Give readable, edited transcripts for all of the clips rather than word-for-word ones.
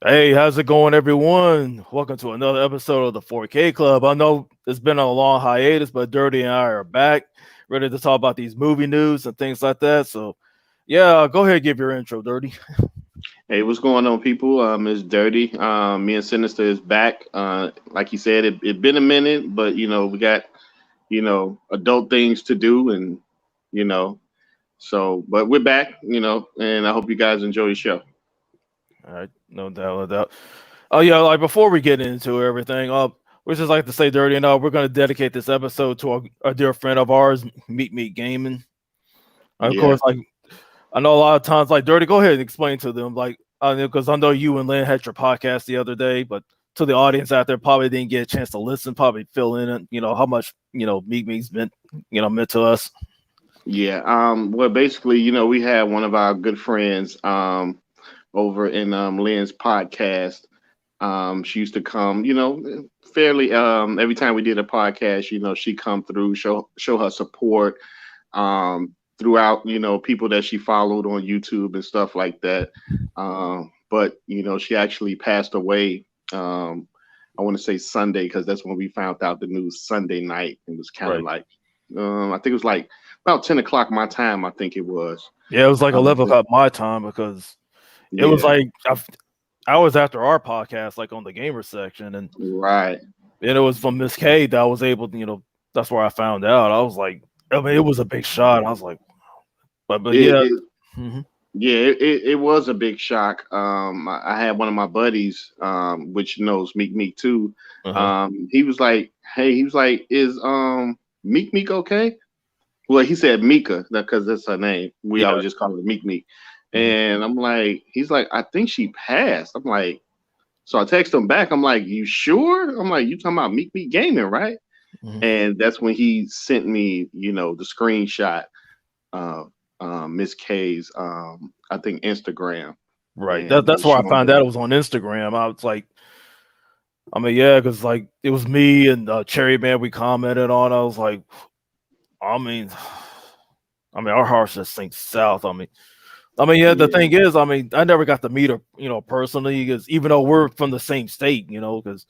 Hey, how's it going, everyone? Welcome to another episode of the 4K Club. I know it's been a long hiatus, but Dirty and I are back, ready to talk about these movie news and things like that. So, yeah, go ahead and give your intro, Dirty. Hey, what's going on, people? It's Dirty. Me and Sinister is back. Like you said, it been a minute, but we got adult things to do, and you know, but we're back. And I hope you guys enjoy the show. All right, no doubt, no doubt. Oh, yeah, like before we get into everything, we just like to say, Dirty, and we're going to dedicate this episode to a dear friend of ours, Meet Gaming. Of Yeah. course, like I know a lot of times, like Dirty, go ahead and explain to them, like, because I know you and Lynn had your podcast the other day, but to the audience out there, probably didn't get a chance to listen, probably fill in, it, how much Meet Me's meant, meant to us. Yeah. Well, basically, we had one of our good friends over in Lynn's podcast. She used to come, fairly every time we did a podcast, she come through, show her support throughout, people that she followed on YouTube and stuff like that. But she actually passed away. I want to say Sunday because that's when we found out the news Sunday night. It was kind of Right. like, I think it was like about 10 o'clock my time. I think it was. Yeah, it was like Um, 11 o'clock my time because it was yeah, like I was after our podcast, like on the gamer section, right. and it was from Miss K that I was able to, that's where I found out. I was like, I mean, it was a big shot. I was like, but It, yeah. it Mhm. Yeah, it was a big shock. I had one of my buddies, which knows Meek Meek too. Uh-huh. He was like, "Hey," he was like, "Is Meek Meek okay?" Well, he said Mika because that's her name. We Yeah. always just call her Meek Meek. Mhm. And I'm like, he's like, "I think she passed." I'm like, so I text him back. I'm like, "You sure?" I'm like, "You talking about Meek Meek Gaming, right?" Mhm. And that's when he sent me, the screenshot of Miss K's, I think Instagram, Right. and it That's was where I showing found her. out it was on Instagram. I was like, I mean, yeah, because like it was me and Cherry Man we commented on. I was like, I mean, I mean, our hearts just sink south. I mean, yeah. The Yeah, thing is, I mean, I never got to meet her, personally, because even though we're from the same state, because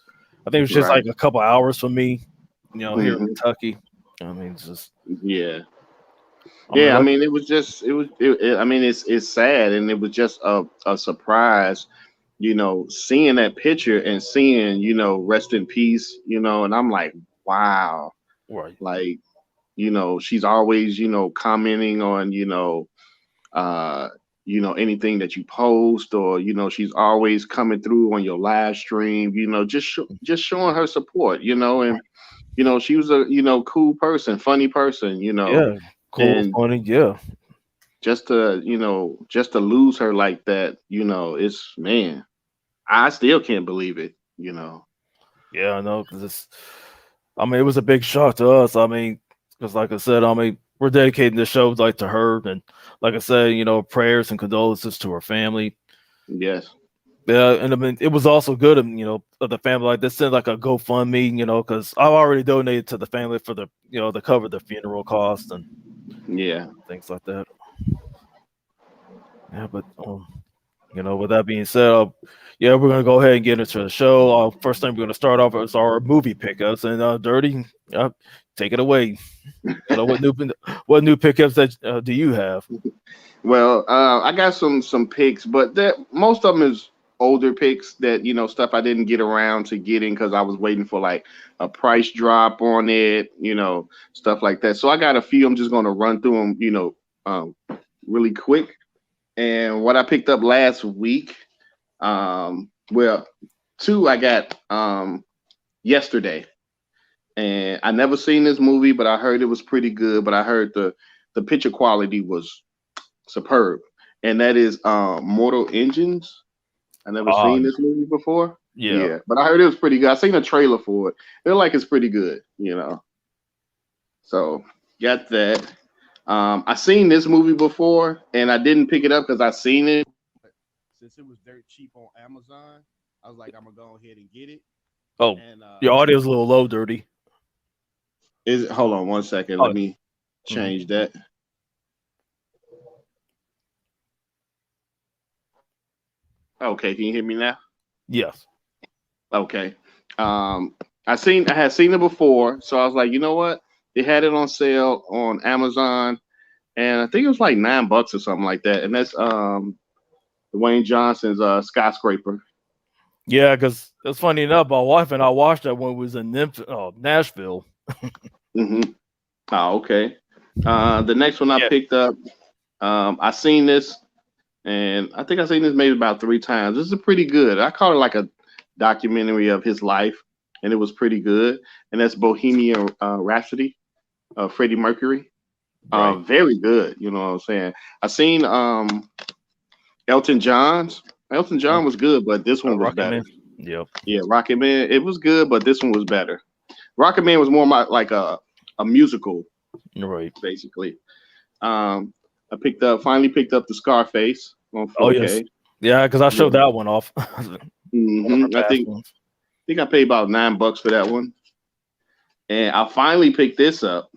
I think it was just right. like a couple hours from me, here in Hmm. Kentucky. I mean, it's just, Yeah, I mean, yeah. I mean, it was just, I mean, it's sad, and it was just a surprise, seeing that picture and seeing, rest in peace, and I'm like, wow, right. like, she's always, commenting on, uh, anything that you post, or she's always coming through on your live stream, just showing her support, and she was a cool person, funny person, Yeah, cool, and funny, yeah, just to lose her like that, it's, man, I still can't believe it. yeah. I know because it's. I mean, it was a big shock to us. I mean, because like I said, I mean, we're dedicating this show like to her, and like I said, prayers and condolences to her family. Yes. Yeah, and I mean, it was also good, of the family. Like they sent like a GoFundMe, because I've already donated to the family for the, to cover the funeral costs and Yeah. things like that. Yeah, but with that being said, yeah, we're gonna go ahead and get into the show. First thing we're gonna start off is our movie pickups, and Dirty, take it away. What new pickups that do you have? Well, I got some picks, but that most of them is older picks that stuff I didn't get around to getting because I was waiting for like a price drop on it, stuff like that. So I got a few. I'm just gonna run through them, really quick. And what I picked up last week, well, two I got yesterday, and I never seen this movie, but I heard it was pretty good. But I heard the picture quality was superb, and that is Mortal Engines. I never Ah, seen this movie before. yeah. Yeah, but I heard it was pretty good. I seen a trailer for it. It looked like it's pretty good. So got that. I seen this movie before, and I didn't pick it up because I seen it. Since it was dirt cheap on Amazon, I was like, I'm gonna go ahead and get it. Oh, And your audio's a little low, Dirty. is it? Hold on one second. Oh, Let me mhm. change that. Okay, can you hear me now? Yes. Okay. I had seen it before, so I was like, you know what? They had it on sale on Amazon, and I think it was like $9 or something like that. And that's Dwayne Johnson's skyscraper. Yeah, because it's funny enough, my wife and I watched that when we was in Nashville. Hmm. Oh, okay. The next one I Yeah. picked up, I seen this, and I think I seen this maybe about 3 times. This is pretty good. I call it like a documentary of his life, and it was pretty good. And that's Bohemian Rhapsody, Freddie Mercury. Right. Very good. You know what I'm saying? I seen Elton John's. Elton John was good, but this one was Rocket better. Man. Yep. Yeah, Rocket Man. It was good, but this one was better. Rocket Man was more like a musical, Right. basically. I finally picked up the Scarface on Oh yes. 4K. Yeah, because I showed Yeah. that one off. One of our I past think ones. I paid about $9 for that one, and I finally picked this up.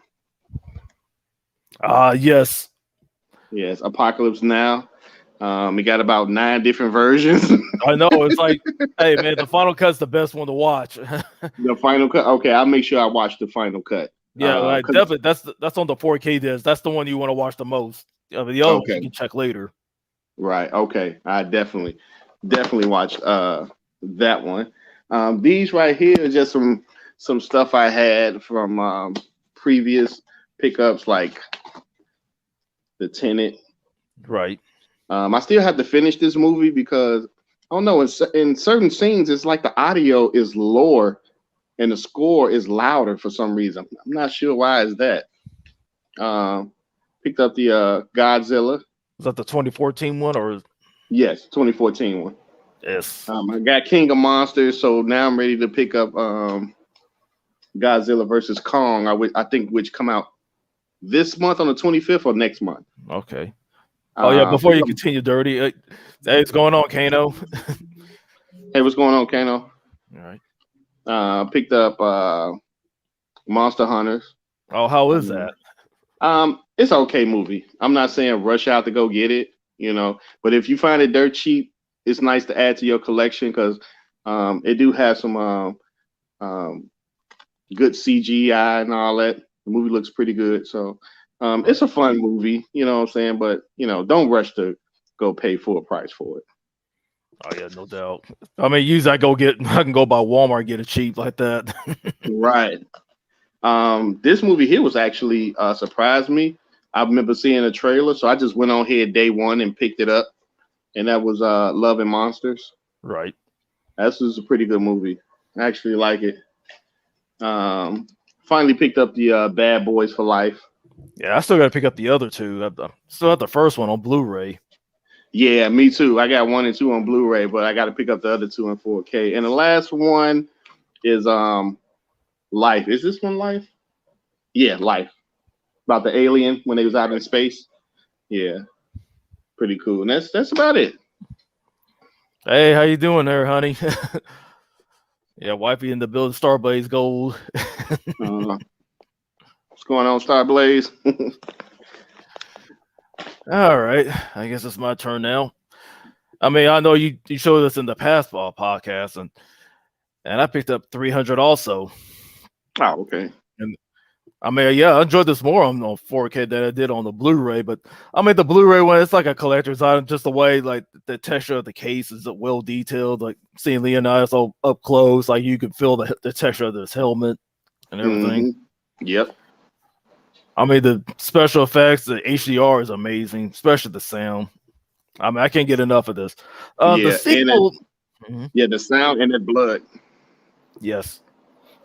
Yes. Yes, Apocalypse Now. We got about 9 different versions. I know. It's like, hey man, the final cut's the best one to watch. The final cut. Okay, I'll make sure I watch the final cut. Yeah, like 'Cause definitely that's on the 4K disc. That's the one you want to watch the most. Yeah, but the other ones you okay, can check later. right. Okay, I definitely watched that one. These right here are just some stuff I had from previous pickups, like the Tenant. Right. I still have to finish this movie because I don't know. In certain scenes, it's like the audio is lower and the score is louder for some reason. I'm not sure why is that. Picked up the Godzilla. Was that the 2014 one or Yes, 2014 one. yes? I got King of Monsters, so now I'm ready to pick up Godzilla versus Kong. I think which come out this month on the 25th or next month. Okay. Oh yeah. Before Picked you up, continue, dirty. Hey, what's going on, Kano? hey, what's going on, Kano? All right. Picked up Monster Hunters. Oh, how is that? It's okay movie. I'm not saying rush out to go get it, but if you find it dirt cheap, it's nice to add to your collection because it do have some good CGI and all that. The movie looks pretty good, so it's a fun movie. You know what I'm saying? But don't rush to go pay full price for it. Oh yeah, no doubt. I mean, usually I can go by Walmart and get it cheap like that. Right. This movie here was actually surprised me. I remember seeing a trailer, so I just went on here day one and picked it up, and that was Love and Monsters. Right. This is a pretty good movie. I actually like it. Finally picked up the Bad Boys for Life. Yeah, I still got to pick up the other two. I still have the first one on Blu-ray. Yeah, me too. I got 1 and 2 on Blu-ray, but I got to pick up the other 2 in 4K. And the last one is Life. Is this one Life? Yeah, Life. About the alien when they was out in space. Yeah, pretty cool. And that's about it. Hey, how you doing there, honey? Yeah, wifey in the building, Starblaze Gold. What's going on, Starblaze? All right, I guess it's my turn now. I mean, I know you showed us in the past podcast, and I picked up 300 also. Oh, okay. And I mean, yeah, I enjoyed this more on 4K than I did on the Blu-ray. But I mean, the Blu-ray one, it's like a collector's item, just the way like the texture of the case is well detailed. Like seeing Leonidas all up close, like you can feel the texture of his helmet and everything. Mm-hmm. Yep. I mean, the special effects, the HDR is amazing, especially the sound. I mean, I can't get enough of this. The sequel, the sound and the blood. yes.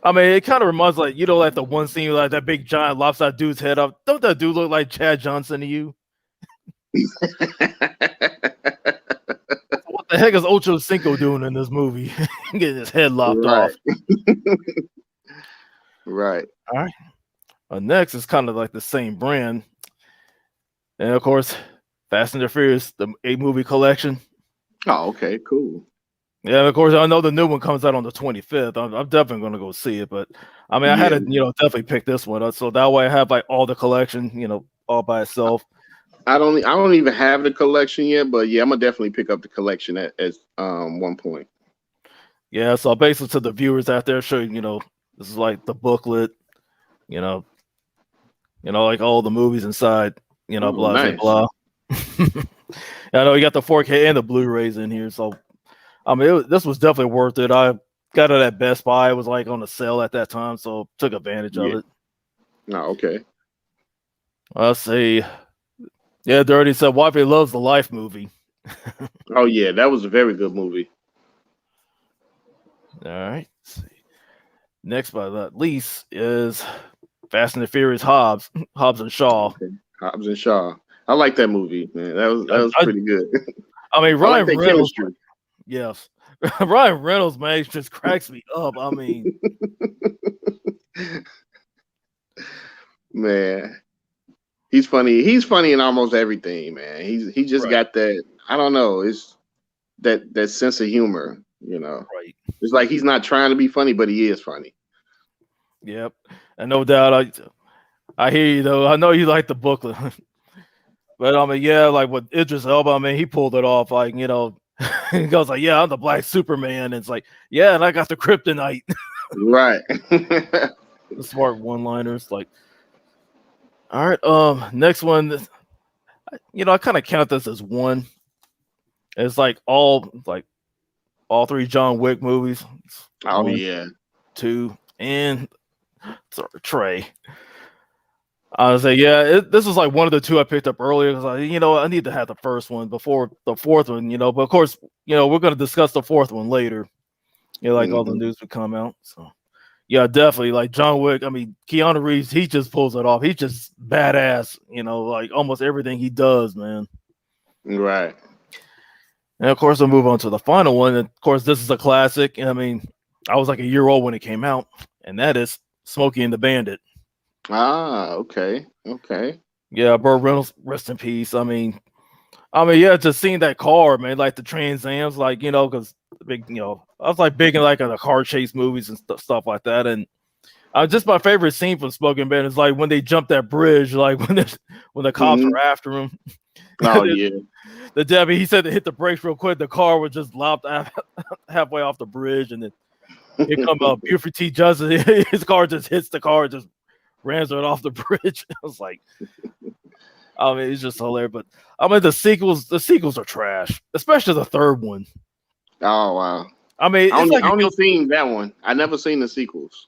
I mean, it kind of reminds like like the one scene like that big giant lops that dude's head up. Don't that dude look like Chad Johnson to you? What the heck is Ocho Cinco doing in this movie? Getting his head lopped off. Right. All right. Next is kind of like the same brand, and of course, Fast and the Furious, the 8-movie collection. Oh, okay, cool. Yeah, of course, I know the new one comes out on the 25th. I'm definitely going to go see it, but I mean, I had to, definitely pick this one up, so that way I have like all the collection, all by itself. I don't even have the collection yet, but yeah, I'm gonna definitely pick up the collection at one point. Yeah, so basically to the viewers out there, show this is like the booklet, you know, like all the movies inside, Oh, blah blah nice. blah. I know you got the 4K and the Blu-rays in here, so I mean this was definitely worth it. I got it at Best Buy. It was like on a sale at that time, so took advantage of Yeah. it. No, okay. Let's see. Yeah, Dirty said Wifey loves the Life movie. Oh yeah, that was a very good movie. All right. Let's see. Next, but not least, is Fast and the Furious Hobbs, Hobbs and Shaw. Okay. Hobbs and Shaw. I like that movie, man. That I, was I, pretty good. I mean, I like Ryan their Reynolds, chemistry. yes. Ryan Reynolds, man, just cracks me up. I mean, Man, he's funny. He's funny in almost everything, man. He just right, got that. I don't know. It's that sense of humor. right. It's like he's not trying to be funny, but he is funny. Yep. And no doubt, I hear you, though. I know you like the booklet. But I mean, yeah, like with Idris Elba, I mean, he pulled it off. Like, he goes like, "Yeah, I'm the Black Superman." And it's like, "Yeah, and I got the kryptonite." Right. The smart one-liners. Like, all right, next one. I kind of count this as one. It's like all three John Wick movies. Oh One, yeah. two, and sorry, Trey. I was like, yeah, this was like one of the two I picked up earlier because I need to have the first one before the fourth one, But of course, we're going to discuss the fourth one later. Like all the Hmm. news would come out. So, yeah, definitely. Like John Wick, I mean, Keanu Reeves, he just pulls it off. He's just badass, like almost everything he does, man. Right. And of course, I'll move on to the final one. And of course, this is a classic. I mean, I was like a year old when it came out, and that is Smokey and the Bandit. Ah, okay. Okay. Yeah, Burt Reynolds, rest in peace. Yeah, just seeing that car, man, like the Trans Ams, like because big, I was like big in like in the car chase movies and stuff like that. And just my favorite scene from Smoking Bandit is like when they jump that bridge, like when the cops Hmm. are after him. Oh yeah. The Debbie, he said to hit the brakes real quick. The car was just lopped halfway off the bridge, and then here come Buford T. Johnson. His car just hits the car, just rams it off the bridge. I was like, I mean, it's just hilarious. But I mean, the sequels are trash, especially the third one. Oh wow. I mean, it's like I it only goes. seen that one. I never seen the sequels.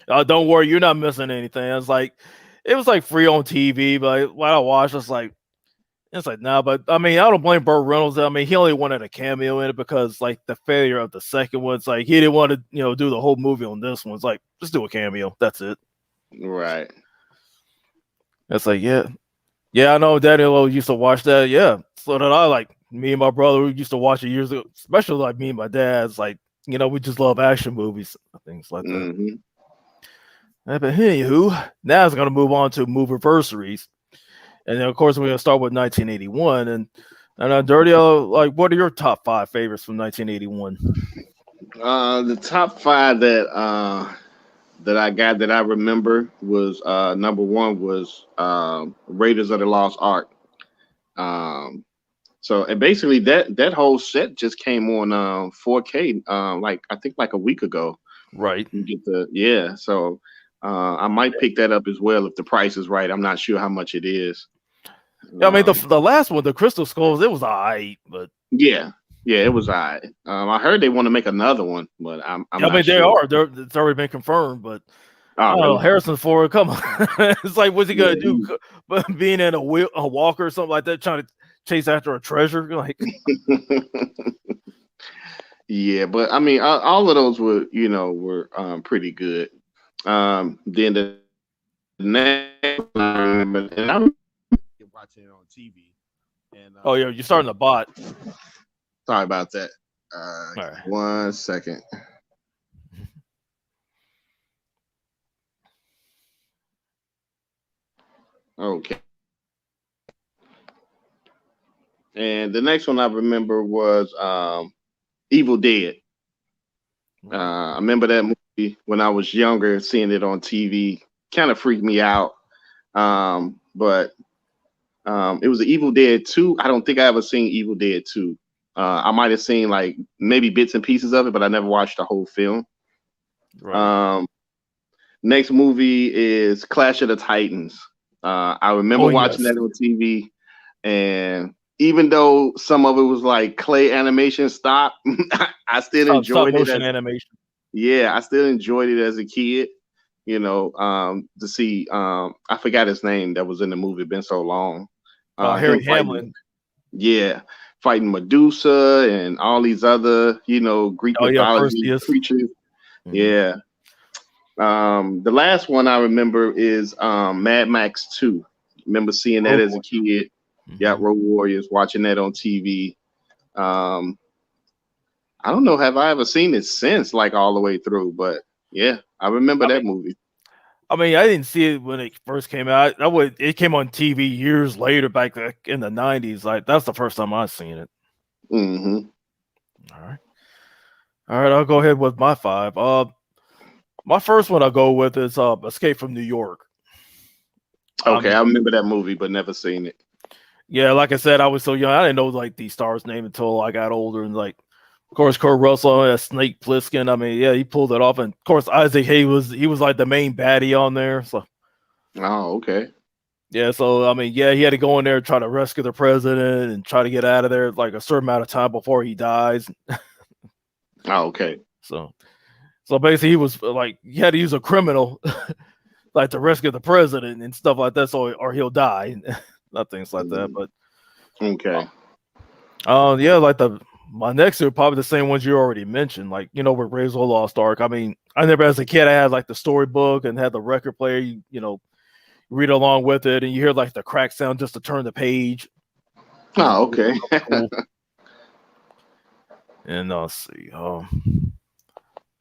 Don't worry, you're not missing anything. It was like free on TV, but while I watched, it's like nah. But I mean, I don't blame Burt Reynolds. I mean, he only wanted a cameo in it because like the failure of the second one. It's like he didn't want to do the whole movie on this one. It's like just do a cameo. That's it. Right. It's like yeah, I know Daniel used to watch that. Yeah, so did I. Like me and my brother, we used to watch it years ago. Especially like me and my dad. It's like we just love action movies, things like that. Hmm. But anywho, now it's gonna move on to movieversaries, and then of course we're gonna start with 1981. And Dirty, like what are your top five favorites from 1981? The top five that I got that I remember was number one was Raiders of the Lost Ark. Um, so and basically that whole set just came on 4K like I think like a week ago. Right. You get the yeah. So I might pick that up as well if the price is right. I'm not sure how much it is. Yeah, I mean Um, the last one, the Crystal Skulls, it was alright, but yeah, yeah, it was alright. I heard they want to make another one, but I'm I mean not they sure. are. It's already been confirmed, but I Oh don't know. really? Harrison Ford, come on. It's like what's he gonna Yeah, do? But being in a walker or something like that, trying to chase after a treasure, like yeah, but I mean, all of those were, were pretty good. Then the next one, and I'm watching it on TV. And oh yeah, you're starting to bot. sorry about that. All right. 1 second. Okay. And the next one I remember was Evil Dead. I remember that movie when I was younger, seeing it on TV. Kind of freaked me out. But it was Evil Dead 2. I don't think I ever seen Evil Dead 2. I might have seen like maybe bits and pieces of it, but I never watched the whole film. Right. Next movie is Clash of the Titans. I remember Oh watching yes. that on TV, and even though some of it was like clay animation stop, I still Stop enjoyed it motion as animation. I still enjoyed it as a kid. To see I forgot his name that was in the movie. Been so long. Harry Him fighting, Hamlin. fighting Medusa and all these other Greek Oh yeah, mythology Perseus. creatures. Mhm. Yeah. The last one I remember is Mad Max 2. Remember seeing that Road as a Warrior. kid. Yeah, Mhm. Road Warriors, watching that on TV. Um, I don't know, have I ever seen it since, like all the way through? But yeah, I remember I that mean, movie. I didn't see it when it first came out. It came on TV years later, back like in the '90s. Like that's the first time I seen it. Hmm. All right, all right. I'll go ahead with my five. My first one I'll go with is Escape from New York. I Okay, mean, I remember that movie, but never seen it. yeah, like I said, I was so young. I didn't know like the star's name until I got older, and like, of course, Kurt Russell as Snake Plissken. I mean, yeah, he pulled it off, and of course, Isaac Hayes was like the main baddie on there. So Oh, okay. yeah, so I mean, yeah, he had to go in there and try to rescue the president and try to get out of there like a certain amount of time before he dies. Oh, okay. So, so basically, he was like he had to use a criminal like to rescue the president and stuff like that, so or he'll die, not things like that. Mhm. But Okay. yeah, like the my next two are probably the same ones you already mentioned, like with Raiders of the Lost Ark. I mean, I never as a kid I had like the storybook and had the record player. Read along with it, and you hear like the crack sound just to turn the page. And Oh, okay. that was cool. And let's see.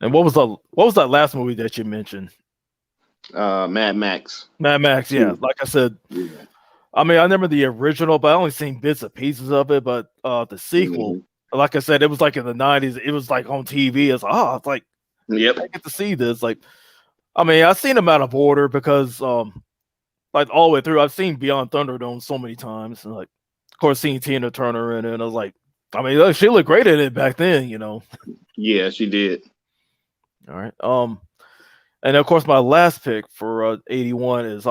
And what was that last movie that you mentioned? Mad Max Mad Max. Yeah, 2. like I said, Yeah. I mean, I remember the original, but I only seen bits and pieces of it. But the sequel, Hmm. like I said, it was like in the '90s. It was like on TV. It's like, it's like Yep. I get to see this. Like, I mean, I've seen them out of order because like all the way through, I've seen Beyond Thunderdome so many times, and like, of course, seeing Tina Turner in it, and I was like, I mean, she looked great in it back then. Yeah, she did. All right. And of course, my last pick for '81 is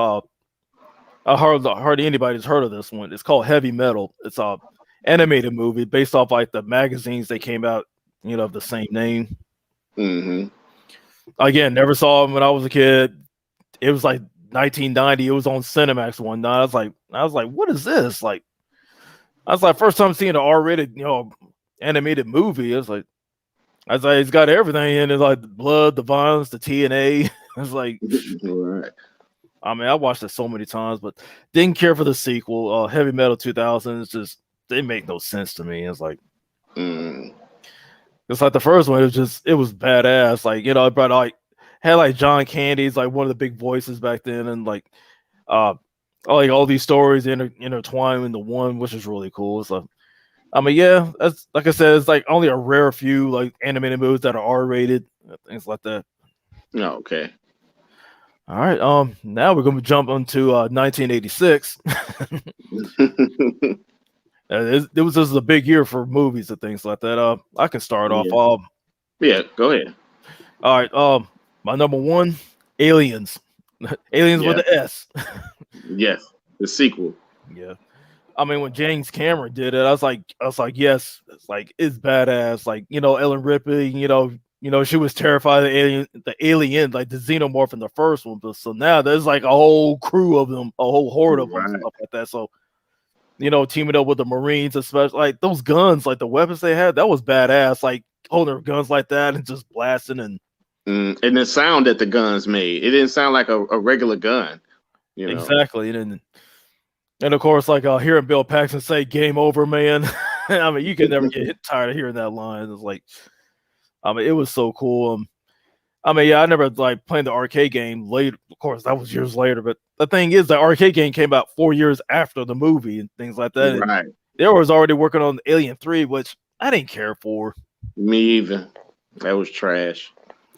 hardly anybody's heard of this one. It's called Heavy Metal. It's a animated movie based off like the magazines they came out, of the same name. Hmm. Again, never saw them when I was a kid. It was like 1990. It was on Cinemax one night. I was like, what is this? Like, I was like, first time seeing an R-rated, animated movie. I was like, it's got everything in it, like the blood, the violence, the TNA. It's like, Right. I mean, I watched it so many times, but didn't care for the sequel. Heavy Metal 2000. It's just they make no sense to me. Mm. It's like the first one. It was badass. Like it brought like had like John Candy's like one of the big voices back then, and uh like all these stories intertwined into one, which is really cool. So I mean, yeah, that's like I said, it's like only a rare few like animated movies that are R-rated, things like that. Okay. All right, now we're gonna jump into 1986. This was a big year for movies and things like that. I can start off. Yeah. Yeah. Go ahead. All right. My number one, Aliens. Aliens with Yeah. the S. Yes. The sequel. Yeah. I mean, when James Cameron did it, I was like, yes, it's badass. Like, Ellen Ripley, she was terrified of the alien, like the xenomorph in the first one. But so now there's like a whole crew of them, a whole horde of them, Right. stuff like that. So, teaming up with the Marines, especially like those guns, like the weapons they had, that was badass. Like holding their guns like that and just blasting and And the sound that the guns made, it didn't sound like a regular gun. You know. exactly. And of course, like hearing Bill Paxton say "Game over, man." I mean, you can never get tired of hearing that line. It's like, I mean, it was so cool. I mean, yeah, I never like playing the arcade game later. Of course, that was years later. But the thing is, the arcade game came out 4 years after the movie and things like that. And Right. they was already working on Alien 3, which I didn't care for. Me either. That was trash.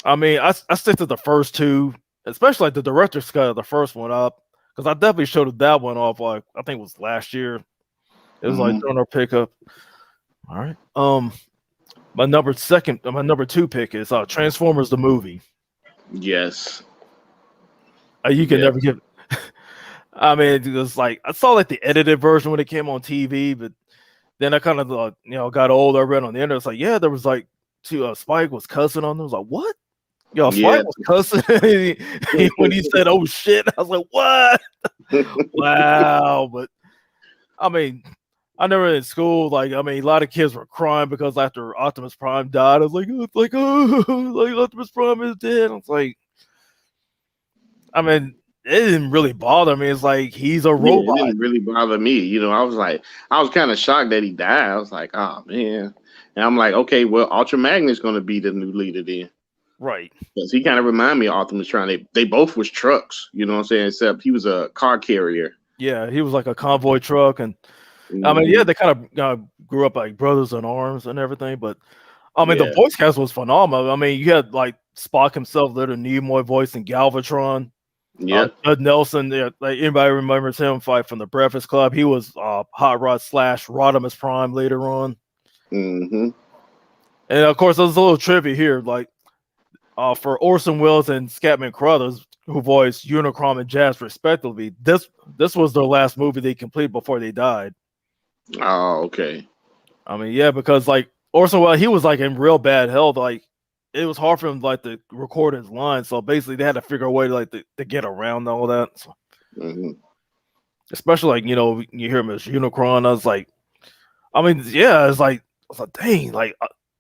I mean, I stick to the first two, especially like the director's cut of the first one up, because I definitely showed that one off. Like I think it was last year. It was like Mhm. during our pickup. All right. My number two pick is Transformers the movie. Yes. You can Yes. never give. I mean, it was like I saw like the edited version when it came on TV, but then I kind of got older. I read on the internet. It's like, yeah, there was like Spike was cussing on them. I was like, what? Yo, Spike Yeah. was cussing when he said, "Oh shit." I was like, what? Wow. But I mean, I never in school. Like, I mean, a lot of kids were crying because after Optimus Prime died, I was like, oh, like Optimus Prime is dead. I was like, I mean, it didn't really bother me. It's like he's a Yeah, it robot. didn't really bother me. I was kind of shocked that he died. I was like, oh man. And I'm like, okay, well, Ultra Magnet's gonna be the new leader then. Right. Because he kind of reminded me of Optimus Prime. They both was trucks, you know what I'm saying? Except he was a car carrier. Yeah, he was like a convoy truck, and I mean, yeah, Hmm. they kind of grew up like brothers in arms and everything. But I mean, the Yeah, voice cast was phenomenal. I mean, you had like Spock himself, Leonard Nimoy voice, and Galvatron. yeah. Judd Nelson, yeah, like anybody remembers him fight from the Breakfast Club. He was Hot Rod slash Rodimus Prime later on. Hmm. And of course, there's a little trivia here, like for Orson Welles and Scatman Crothers, who voiced Unicron and Jazz respectively. This was their last movie they completed before they died. Oh, okay. I mean, yeah, because like Orson Welles, he was like in real bad health. Like it was hard for him like to record his lines, so basically they had to figure a way to like to get around all that. So, Hmm. especially like you hear him as Unicron. I was like, I mean, yeah, I was like, dang, like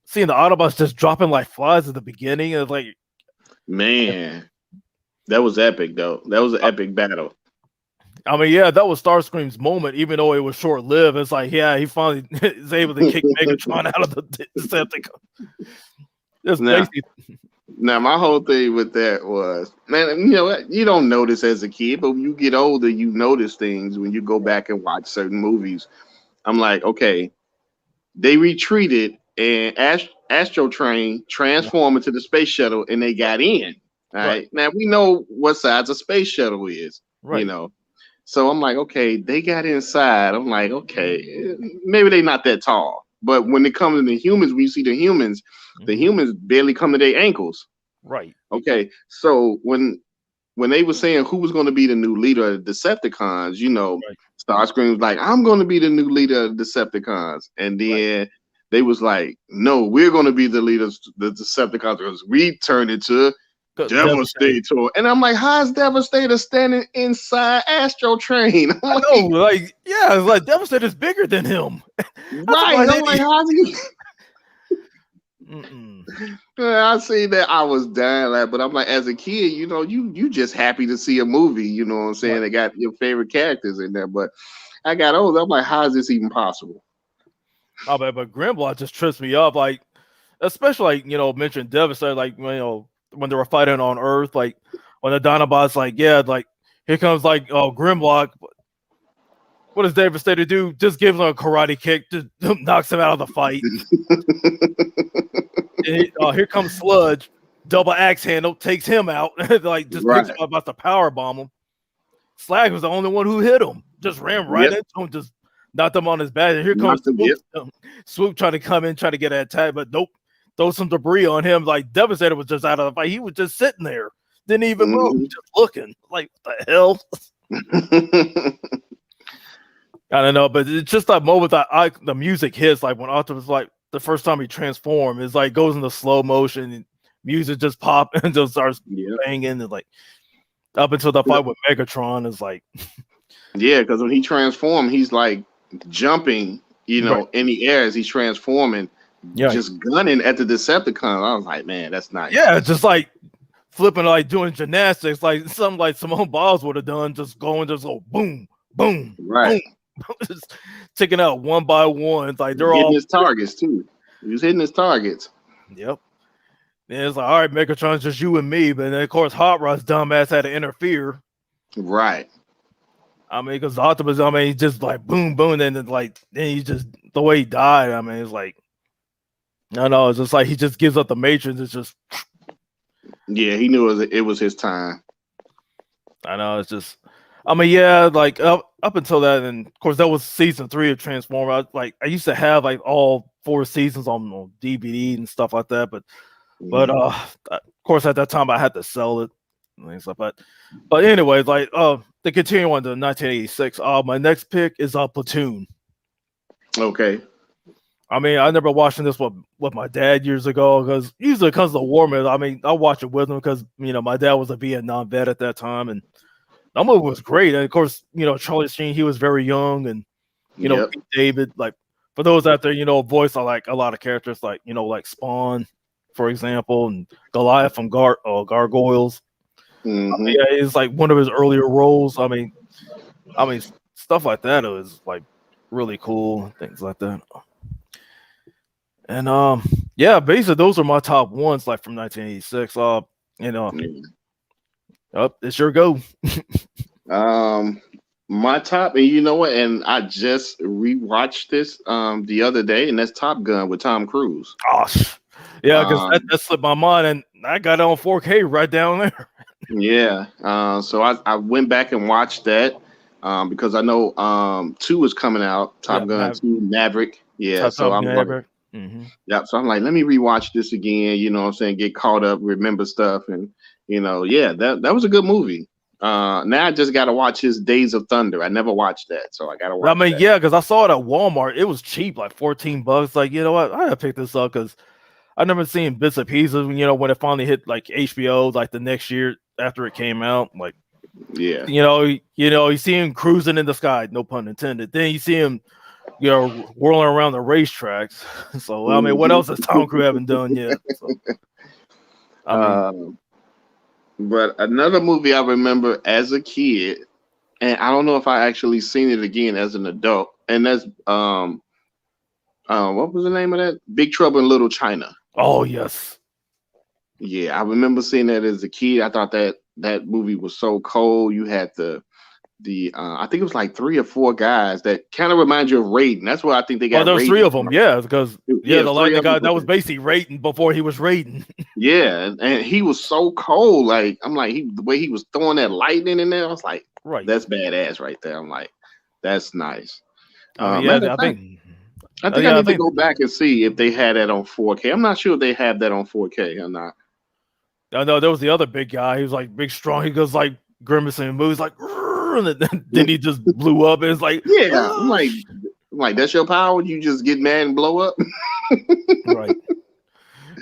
seeing the Autobots just dropping like flies at the beginning. It's like, Man, that was epic though. That was an epic battle. I mean, yeah, that was Starscream's moment, even though it was short lived. It's like, yeah, he finally is able to kick Megatron out of the Decepticon. It's Now, basically now my whole thing with that was, man, you know what? You don't notice as a kid, but when you get older, you notice things when you go back and watch certain movies. I'm like, okay, they retreated and Astro Train transformed into the space shuttle and they got in. All right, right. Now we know what size a space shuttle is, you right. know. So I'm like, okay, they got inside. I'm like, okay, maybe they're not that tall. But when it comes to the humans, when you see the Hmm. humans barely come to their ankles. Right, Okay. So when they were saying who was going to be the new leader of the Decepticons, right, Starscream was like, I'm going to be the new leader of the Decepticons. And right. then they was like, no, we're going to be the leaders, the Decepticons, because we turned into Devastating. Devastator. And I'm like, how's Devastator standing inside Astro Train? I'm I know, like, like, yeah, it's like Devastator's bigger than him. I'm right. surprised I'm like, he. how's he? Mm-mm. I see that I was dying like, but I'm like, as a kid, you just happy to see a movie, you know what I'm saying? Right. They got your favorite characters in there. But I got older, I'm like, how is this even possible? Oh, but Grimlock just trips me up. Like, especially like mentioned Devastator, like when they were fighting on Earth, like when the Dinobots, like, yeah, like here comes like Grimlock. What does Devastator do? Just gives him a karate kick, just knocks him out of the fight. And here comes Sludge, double axe handle, takes him out. Like just picks him Right. up, about to power bomb him. Slag was the only one who hit him. Just ran right Yep. into him, just knocked him on his back. And here comes Nothing. Swoop. Yep. Swoop trying to come in, trying to get an attack, but nope. Throw some debris on him. Like Devastator was just out of the fight. He was just sitting there, didn't even move, Hmm. just looking. Like what the hell? I don't know, but it's just that moment that the music hits. Like when Optimus, like the first time he transformed, it's like goes into slow motion. And music just pop and just starts Yep. banging, and like up until the fight with Megatron is like Yeah, because when he transformed, he's like jumping, right. in the air as he's transforming, Yeah, just gunning at the Decepticons. I was like, man, that's nice. yeah, just like flipping, like doing gymnastics, like something like Simone Biles would have done, just going, just go boom, boom, Right. boom, just taking out one by one. It's like they're Hitting all his targets too. He was hitting his targets. yep. And it's like, all right, Megatron's just you and me, but then of course Hot Rod's dumbass had to interfere. Right. I mean, because Optimus, I mean, he just like boom, boom, and then like then he just the way he died. I mean, it's like I know, it's just like he just gives up the Matrix. It's just Yeah, he knew it was his time. I know, it's just I mean, yeah, like up until that, and of course that was season 3 of Transformers. I used to have like all 4 seasons on DVD and stuff like that. But Mhm. of course at that time I had to sell it and things like that. But anyways, like to continue on to 1986, my next pick is Platoon. Okay. I mean, I never watching this with my dad years ago because usually because of the war, man. I mean, I watch it with him because my dad was a Vietnam vet at that time, and that movie was great. And of course, Charlie Sheen, he was very young, and Yep. Pete David, like for those out there, voice I like a lot of characters like like Spawn, for example, and Goliath from Gargoyles. Hmm. Yeah, it's like one of his earlier roles. I mean, stuff like that is like really cool and things like that. And yeah, basically those are my top ones, like from 1986. You know, up it's your go. Um, my top, and you know what? And I just rewatched this the other day, and that's Top Gun with Tom Cruise. Gosh, yeah, because Um, that slipped my mind, and I got it on 4K right down there. yeah. So I went back and watched that because I know two is coming out, Yeah, Top Gun 2, Maverick. Yeah. So Top I'm like, Gun. Hmm. yeah. So I'm like, let me rewatch this again. You know what I'm saying? Get caught up, remember stuff, and yeah, that was a good movie. Now I just got to watch his Days of Thunder. I never watched that, so I got to I watch mean, that. yeah, because I saw it at Walmart. It was cheap, like $14. Like, you know what? I gotta pick this up because I never seen bits and pieces. When it finally hit like HBO, like the next year after it came out, like Yeah. you see him cruising in the sky, no pun intended. Then you see him, whirling around the racetracks. So I mean, what Mhm. else has Tom Cruise haven't done yet? So I mean, Um, but another movie I remember as a kid, and I don't know if I actually seen it again as an adult, and that's what was the name of that? Big Trouble in Little China. oh yes, Yeah, I remember seeing that as a kid. I thought that movie was so cold. You had the I think it was like three or four guys that kind of remind you of Raiden. That's where I think they oh, got there's three Raiden of them, from. yeah, because Yeah, the three lightning of them. guy that was basically Raiden before he was Raiden. Yeah, and he was so cold. Like I'm like the way he was throwing that lightning in there, I was like, Right. that's badass right there. I'm like, that's nice. I mean, yeah, Matter of I fact, think, I think I yeah, I need to think, go back and see if they had that on 4K. I'm not sure if they have that on 4K or not. I know there was the other big guy. He was like big, strong. He goes like grimacing and moves like, "Rrrr," and then he just blew up. And it's like, Yeah, oh, I'm like, that's your power. You just get mad and blow up. right.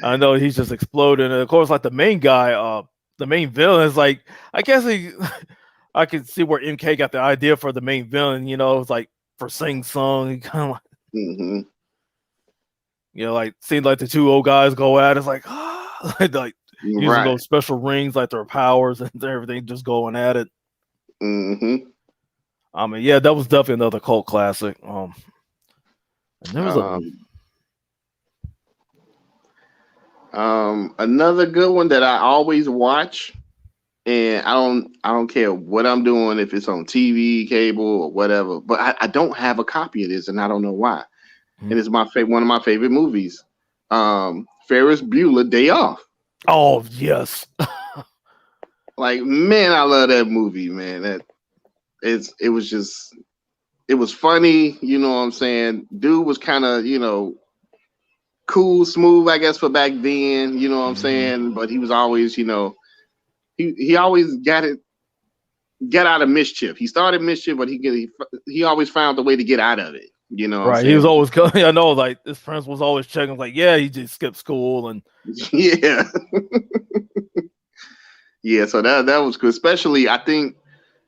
I know he's just exploding. And of course, like the main guy, the main villain is like, I guess I can see where MK got the idea for the main villain. It's like for Sing Song. He kind of like, Hmm. like seeing like the two old guys go at. It's like, like using Right. those special rings, like their powers and everything, just going at it. Hmm. I mean, yeah, that was definitely another cult classic. And there was a Um, Another good one that I always watch, and I don't care what I'm doing if it's on TV, cable, or whatever. But I don't have a copy of this, and I don't know why. hmm. And it's one of my favorite movies. Ferris Bueller Day Off. Oh yes. Like man, I love that movie, man. It was just it was funny. You know what I'm saying? Dude was kind of cool, smooth, I guess for back then. You know what I'm Hmm. saying? But he was always he always get out of mischief. He started mischief, but he always found a way to get out of it. You know what I'm Right. He was saying? always I know, like his friends was always checking, like, yeah, he just skipped school and Yeah, yeah. So that was good. Especially, I think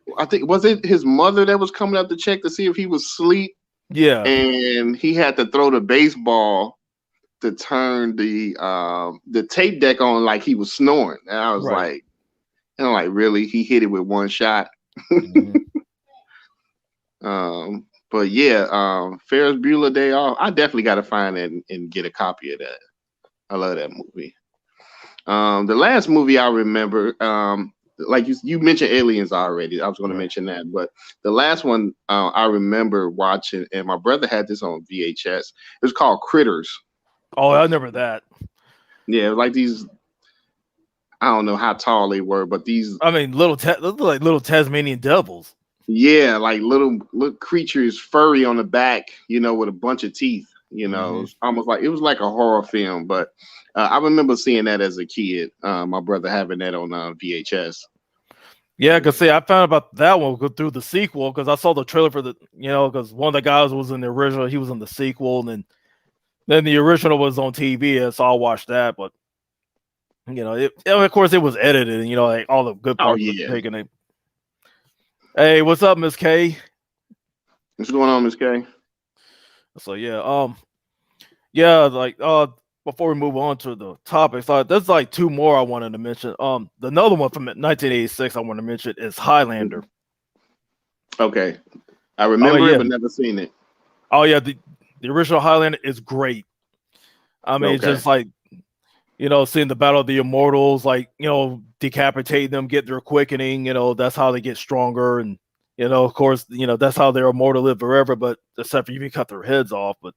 was it his mother that was coming up to check to see if he was asleep, yeah. and he had to throw the baseball to turn the tape deck on like he was snoring. And I was Right. like, really? He hit it with one shot. Hmm. But yeah, Ferris Bueller Day Off. I definitely got to find it and get a copy of that. I love that movie. The last movie I remember, like you mentioned Aliens already. I was going to Right. mention that, but the last one I remember watching, and my brother had this on VHS. It was called Critters. Oh, I remember that. Yeah, like these. I don't know how tall they were, but these, I mean, like little Tasmanian devils. yeah, like little creatures, furry on the back, with a bunch of teeth. You know, it's almost like it was like a horror film. But I remember seeing that as a kid. My brother having that on VHS. Yeah, because see, I found about that one through the sequel because I saw the trailer for the, because one of the guys was in the original, he was in the sequel, and then the original was on TV, and so I watched that. But of course, it was edited, and like all the good Oh parts were yeah. taken. Hey, what's up, Miss K? What's going on, Miss K? So yeah, like before we move on to the topics, there's like two more I wanted to mention. Another one from 1986 I want to mention is Highlander. Okay, I Oh remember it, yeah, but never seen it. oh yeah, the original Highlander is great. I mean, it's Okay. just like seeing the Battle of the Immortals, like decapitate them, get their quickening. That's how they get stronger, and of course, that's how they're immortal, live forever. But except for you can cut their heads off. But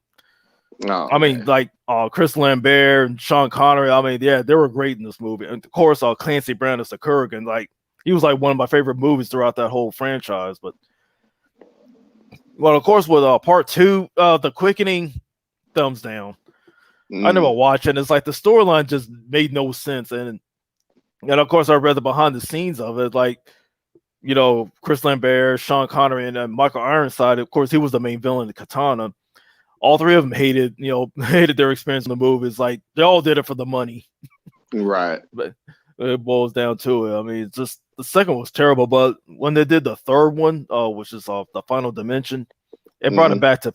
Oh, I mean, like Chris Lambert and Sean Connery. I mean, yeah, they were great in this movie. And of course, Clancy Brown as the Kurgan, like he was like one of my favorite movies throughout that whole franchise. But well, of course, with part two, the quickening, thumbs down. I never watched it. It's like the storyline just made no sense, and of course, I read the behind the scenes of it, like Chris Lambert, Sean Connery, and Michael Ironside. Of course, he was the main villain, the Katana. All three of them hated their experience in the movies. Like they all did it for the money, right? But it boils down to it. I mean, it's just the second was terrible, but when they did the third one, which is the Final Dimension, it brought it back to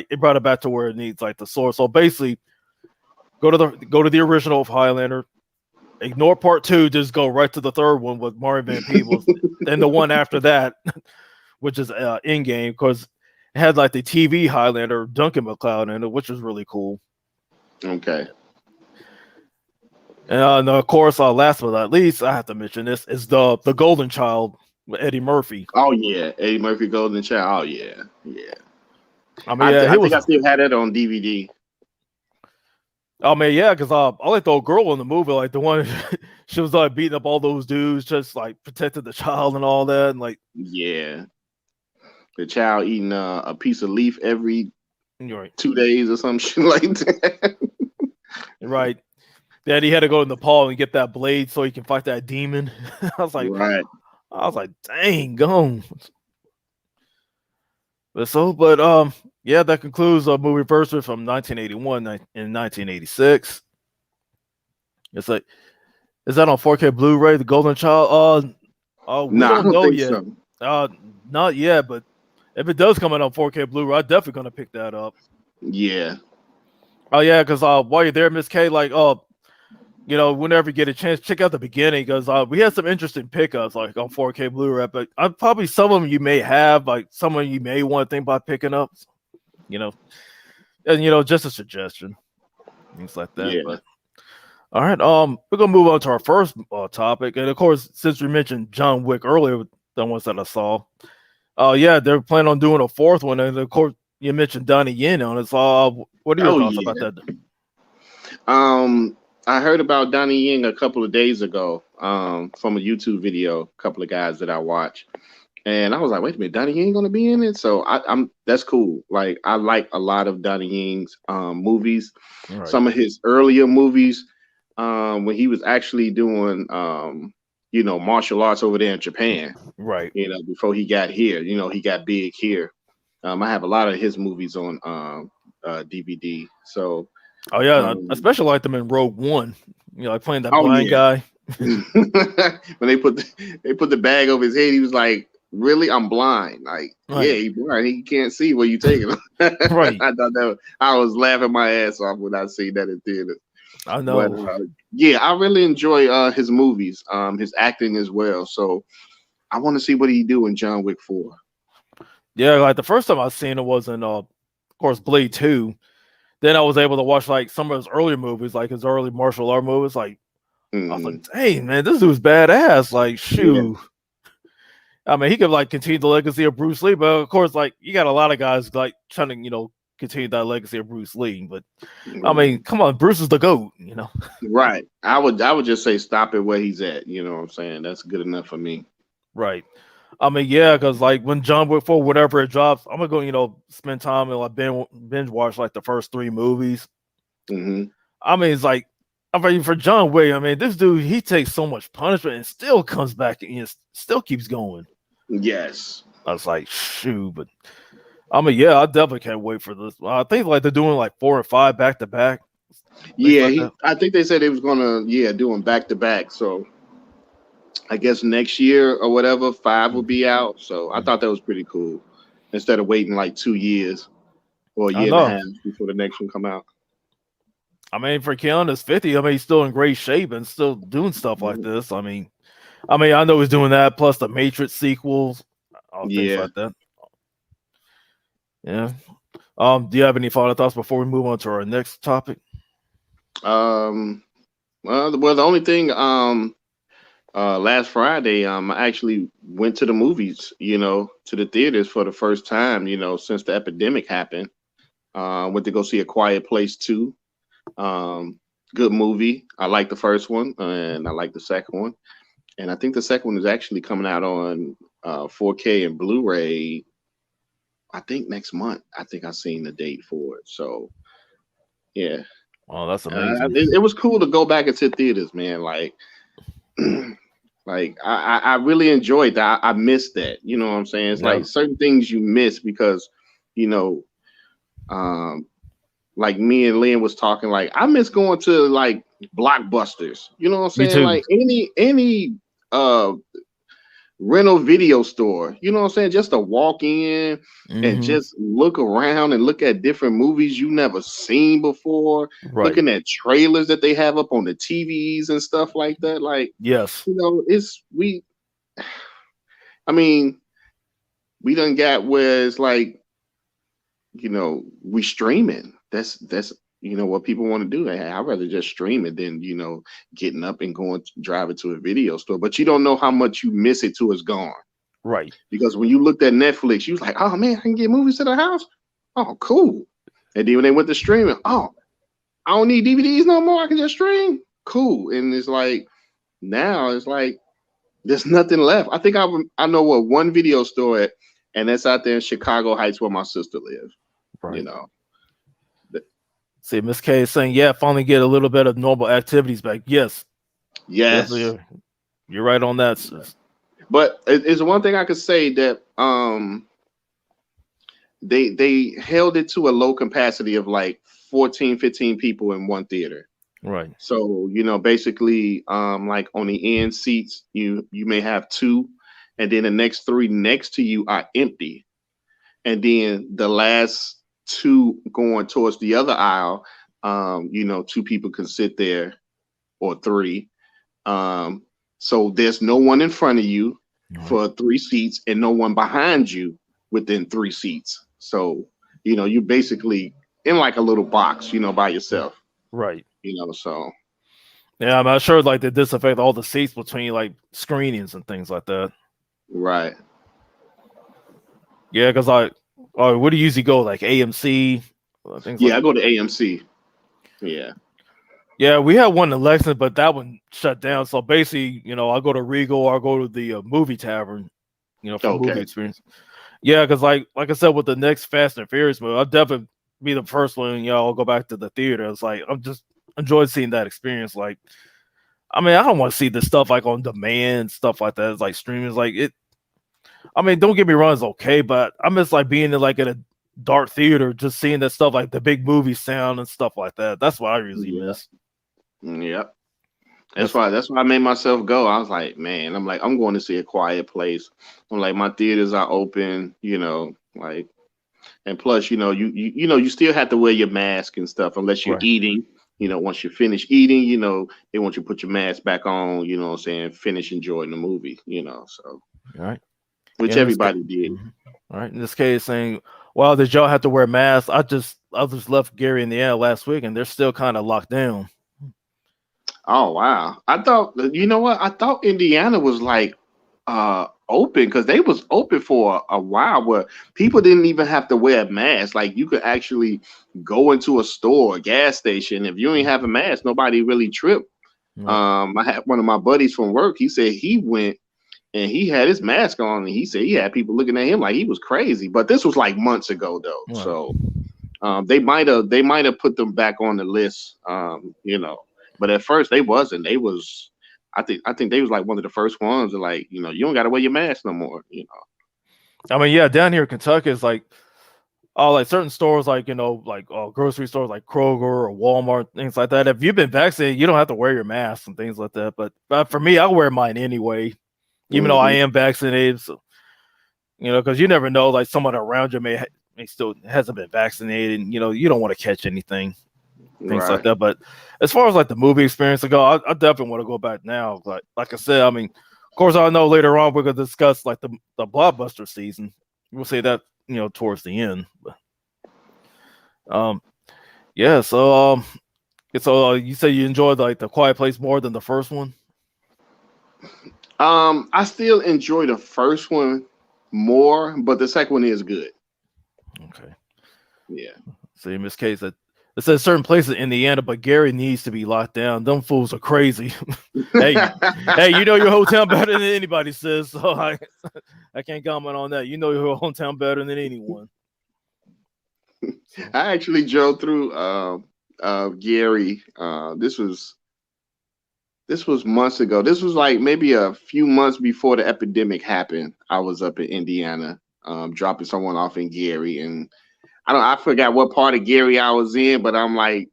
it brought it back to where it needs, like the source. So basically, go to the original of Highlander. Ignore part two, just go right to the third one with Mario Van Peebles, and the one after that, which is in game, because it had like the TV Highlander, Duncan MacLeod in it, which was really cool. Okay. And of course, last but not least, I have to mention this is the Golden Child with Eddie Murphy. Oh yeah, Eddie Murphy, Golden Child. Oh yeah, yeah. I mean, I think I still had it on DVD. I mean, yeah, because I like the old girl in the movie, like the one she was like beating up all those dudes, just like protected the child and all that, and like yeah, the child eating a piece of leaf every right. 2 days or some shit like that. Right. Then he had to go in Nepal and get that blade so he can fight that demon. I was like, right. I was like, dang, gone. Yeah, that concludes movie Versus from 1981 and 1986. It's like, is that on 4K Blu-ray? The Golden Child? We don't know yet. So. Not yet, but if it does come out on 4K Blu-ray, I'm definitely gonna pick that up. Yeah. Oh yeah, because while you're there, Miss K, like whenever you get a chance, check out the beginning because we had some interesting pickups like on 4K Blu-ray, but probably some of them you may have, like some of you may want to think about picking up, and just a suggestion, things like that. Yeah. But all right, we're gonna move on to our first topic, and of course, since we mentioned John Wick earlier, the ones that I saw, yeah, they're planning on doing a fourth one, and of course, you mentioned Donnie Yen on it. So, what are your thoughts about that? I heard about Donnie Yen a couple of days ago from a YouTube video, a couple of guys that I watch. And I was like, wait a minute, Donnie Yen gonna be in it? So I'm that's cool. Like I like a lot of Donnie Yen's movies. Right. Some of his earlier movies, when he was actually doing martial arts over there in Japan. Right. Before he got here. He got big here. I have a lot of his movies on DVD. So oh yeah, I especially like them in Rogue One. Like playing that blind guy. When they put the bag over his head, he was like, "Really, I'm blind." Like, right. Yeah, he's blind. He can't see where you taking him. Right. I thought I was laughing my ass off when I seen that in theater. I know. But, yeah, I really enjoy his movies, his acting as well. So I want to see what he do in John Wick 4. Yeah, like the first time I seen it was in, of course, Blade 2. Then I was able to watch like some of his earlier movies, like his early martial art movies. Like, I was like, dang, man, this dude's badass. Like, shoot. Yeah. I mean, he could like continue the legacy of Bruce Lee, but of course, like you got a lot of guys like trying to, continue that legacy of Bruce Lee. But I mean, come on, Bruce is the GOAT, Right. I would just say stop it where he's at. You know what I'm saying? That's good enough for me. Right. I mean, yeah, because like when John Wick 4, whatever it drops, I'm gonna go, spend time and like binge watch like the first three movies. Hmm. I mean, it's like, I mean, for John Wick, I mean, this dude, he takes so much punishment and still comes back and still keeps going. Yes. I was like, shoot, but I mean, yeah, I definitely can't wait for this. I think like they're doing like 4 and 5 back to back, things Yeah, like that. I think they said they was gonna, do them back to back. So I guess next year or whatever, five will Mhm, be out. So I mhm. thought that was pretty cool. Instead of waiting like 2 years or a I year and a know. half before the next one come out. I mean, for Keanu's 50, I mean, he's still in great shape and still doing stuff like Mhm. this. I mean, I know he's doing that plus the Matrix sequels, all things Yeah. like that. Yeah. Do you have any final thoughts before we move on to our next topic? Um. Well, the only thing last Friday, I actually went to the movies, to the theaters for the first time, since the epidemic happened. Went to go see A Quiet Place 2. Um, Good movie. I like the first one and I like the second one. And I think the second one is actually coming out on 4K and Blu-ray. I think next month. I think I seen the date for it. So yeah, Oh, that's amazing. it was cool to go back into theaters, man. Like like I really enjoyed that. I missed that. You know what I'm saying? It's Yeah, like certain things you miss because you know, um, like me and Lynn was talking. Like I miss going to like Blockbusters. You know what I'm me saying? too. Like any uh rental video store. You know what I'm saying? Just to walk in and Hmm. just look around and look at different movies you never seen before. Right. Looking at trailers that they have up on the TVs and stuff like that. Like Yes. it's we. I mean, we done got where it's like, we streaming. That's what people want to do. Hey, I'd rather just stream it than, getting up and going driving to a video store. But you don't know how much you miss it till it's gone. Right. Because when you looked at Netflix, you was like, oh man, I can get movies to the house. Oh, cool. And then when they went to streaming, oh, I don't need DVDs no more. I can just stream. Cool. And it's like now it's like there's nothing left. I think I know what one video store at, and that's out there in Chicago Heights where my sister lives. You Right. know. See, Miss K is saying, yeah, finally get a little bit of normal activities back. Yes, Yes. definitely. You're right on that, sis. But it's one thing I could say that they held it to a low capacity of like 14, 15 people in one theater. Right. So, basically, like on the end seats, you may have two, and then the next three next to you are empty. And then the last two going towards the other aisle, two people can sit there or three. Um, so there's no one in front of you Right. for three seats and no one behind you within three seats. So, you basically in like a little box, by yourself, Right. so Yeah, I'm not sure like they disaffect all the seats between like screenings and things like that. right. Yeah, because where do you usually go? Like AMC, things like Yeah, I that. go to AMC. Yeah. Yeah, we had one in Lexington, but that one shut down. So basically, I go to Regal or I go to the movie tavern, for movie Okay. experience. Yeah, because like I said, with the next Fast and Furious movie, I'll definitely be the first one. I'll go back to the theater. It's like I'm just enjoyed seeing that experience. Like, I mean, I don't want to see this stuff like on demand, stuff like that. It's like streaming. It's like it. I mean, don't get me wrong, it's okay, but I miss like being in like in a dark theater, just seeing that stuff like the big movie sound and stuff like that. That's what I usually Yeah. miss. Yep. That's That's why that's why I made myself go. I was like, man, I'm going to see A Quiet Place. I'm like, my theaters are open, like, and plus, you still have to wear your mask and stuff unless you're right. eating. Once you finish eating, they want you to put your mask back on, what I'm saying, finish enjoying the movie, so All right. which Yeah, in this case, everybody did. all right. In this case, saying, "Well, did y'all have to wear masks?" I just left Gary, Indiana last week, and they're still kind of locked down. Oh wow. I thought you know what? I thought Indiana was like open because they was open for a while where people didn't even have to wear a mask. Like you could actually go into a store, a gas station. If you ain't have a mask, nobody really tripped. Right. I had one of my buddies from work. He said he went. and he had his mask on, and he said he had people looking at him like he was crazy. But this was like months ago though, Right. so they might have put them back on the list, But at first they wasn't. They was, I think they was like one of the first ones that like you don't got to wear your mask no more. I mean, yeah, down here in Kentucky, it's like certain stores, like grocery stores like Kroger or Walmart, things like that. If you've been vaccinated, you don't have to wear your mask and things like that. But for me, I wear mine anyway, even though I Hmm. am vaccinated. So, because you never know, like someone around you may still hasn't been vaccinated. And, you don't want to catch anything, things like Right. that. But as far as like the movie experience to go, I definitely want to go back now. Like I said, I mean, of course, I know later on we're gonna discuss like the Blockbuster season. We'll say that towards the end. But um, yeah. So you say you enjoyed like the Quiet Place more than the first one? I still enjoy the first one more, but the second one is good. Okay. Yeah. So in this case, it says certain places in Indiana, but Gary needs to be locked down. Them fools are crazy. hey, hey, you know your hometown better than anybody says. So I can't comment on that. You know your hometown better than anyone. So I actually drove through Gary. This was months ago. This was like maybe a few months before the epidemic happened. I was up in Indiana, dropping someone off in Gary, and I forgot what part of Gary I was in, but I'm like,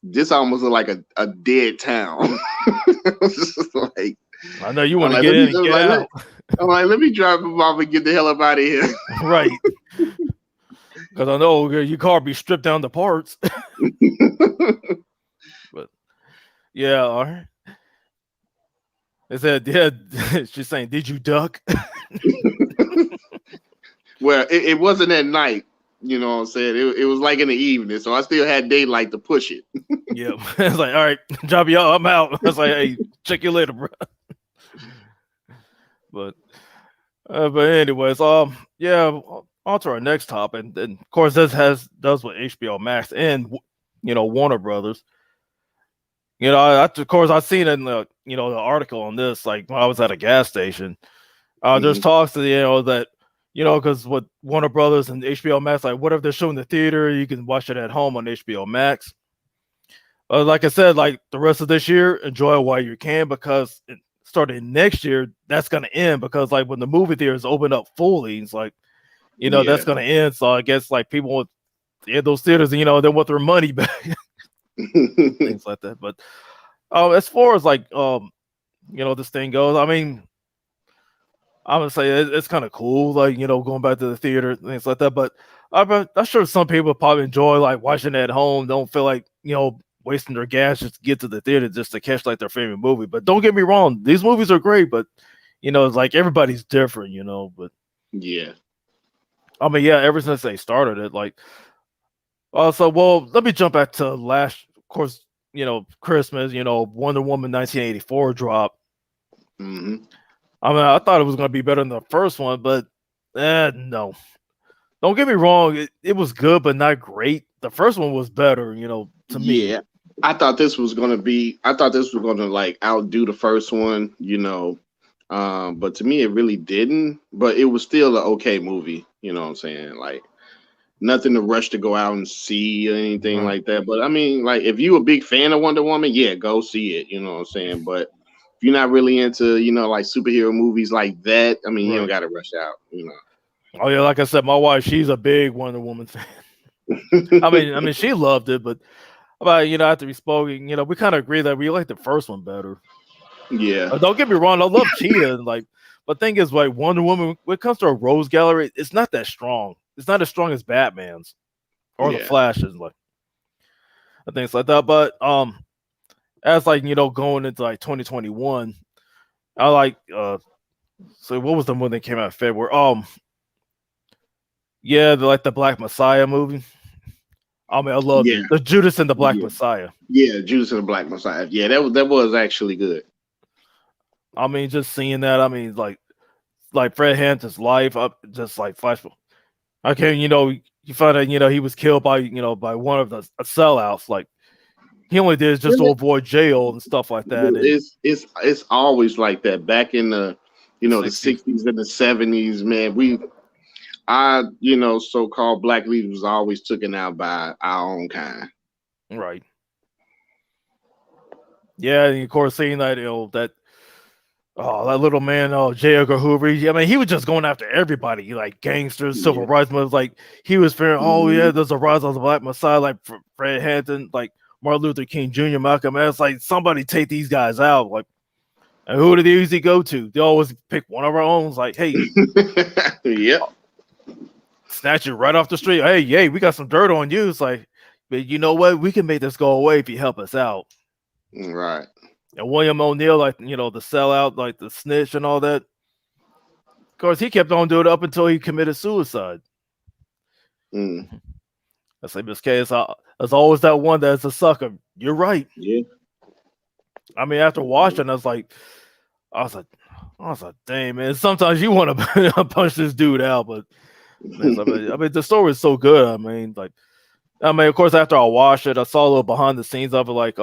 this almost looked like a dead town. It was just like, I know you I'm want to like, get let me, in and I'm get like, out, let me drive him off and get the hell up out of here. right? Because I know your car be stripped down to parts. But yeah, all right. It said, yeah, she's saying, did you duck? Well, it wasn't at night. You know what I'm saying? It was like in the evening, so I still had daylight to push it. Yep. It's like, all right, drop you off. I'm out. I was like, hey, check you later, bro. But but anyways, yeah, on to our next topic. And of course, this does with HBO Max and Warner Brothers. Of course, I seen in the article on this, like when I was at a gas station. There's Hmm. talks that that because with Warner Brothers and HBO Max, like whatever they're showing in the theater, you can watch it at home on HBO Max. Like I said, like the rest of this year, enjoy it while you can because starting next year, that's gonna end because like when the movie theaters open up fully, it's like that's Yeah. gonna end. So I guess like people want in those theaters, they want their money back, things like that. But as far as like this thing goes, I mean, I would say it's kind of cool, like going back to the theater, things like that. But I'm sure some people probably enjoy like watching it at home. Don't feel like wasting their gas just to get to the theater just to catch like their favorite movie. But don't get me wrong, these movies are great. But it's like everybody's different, But Yeah. I mean, yeah, ever since they started it, like also, well, let me jump back to last, of course, Christmas, Wonder Woman 1984 drop. Hmm. I mean, I thought it was gonna be better than the first one, but no. Don't get me wrong, it was good, but not great. The first one was better, to me. Yeah. I thought this was gonna like outdo the first one. But to me it really didn't. But it was still an okay movie, you know what I'm saying? Like nothing to rush to go out and see or anything Right. like that. But I mean, like if you a big fan of Wonder Woman, yeah, go see it, you know what I'm saying? But if you're not really into, like superhero movies like that, I mean, you don't Right. gotta rush out. Oh yeah, like I said, my wife, she's a big Wonder Woman fan. I mean, she loved it, but about after we spoke, we kind of agree that we like the first one better. Yeah. Don't get me wrong, I love Cheetah, and like, but thing is, like Wonder Woman, when it comes to a Rose Gallery, it's not that strong. It's not as strong as Batman's or the Yeah. Flash's, like and things like that. But as like going into like 2021, I like so what was the one that came out in February? Yeah, like the Black Messiah movie. I mean, I loved Yeah. it. The Judas and the Black Yeah. Messiah. Yeah. Judas and the Black Messiah. Yeah, that was actually good. I mean, just seeing that. I mean, like Fred Hampton's life. Just like flash. Okay, you find out he was killed by by one of the sellouts. Like he only did it just to avoid jail and stuff like that. And It's always like that. You know, the 60s. '60s and the '70s, man. So-called black leaders was always taken out by our own kind. Right. Yeah, and of course, seeing that, that little man, J. Edgar Hoover. I mean, he was just going after everybody, like gangsters, civil Yeah. rights movement. Like he was fearing, oh Mhm. yeah, there's a rise of the Black Messiah, like Fred Hampton, like Martin Luther King Jr., Malcolm X. Like somebody take these guys out. Like, and who do they usually go to? They always pick one of our own. It's like, hey, Yep. snatch you right off the street. Hey, yay, we got some dirt on you. It's like, but you know what? We can make this go away if you help us out. Right. And William O'Neill, like the sellout, like the snitch and all that. Of course, he kept on doing it up until he committed suicide. Mm. I say, Miss K, there's always that one that's a sucker. You're right. Yeah. I mean, after watching, I was like, dang man. Sometimes you want to punch this dude out, but man, I mean, the story is so good. I mean, of course, after I watched it, I saw a little behind the scenes of it, like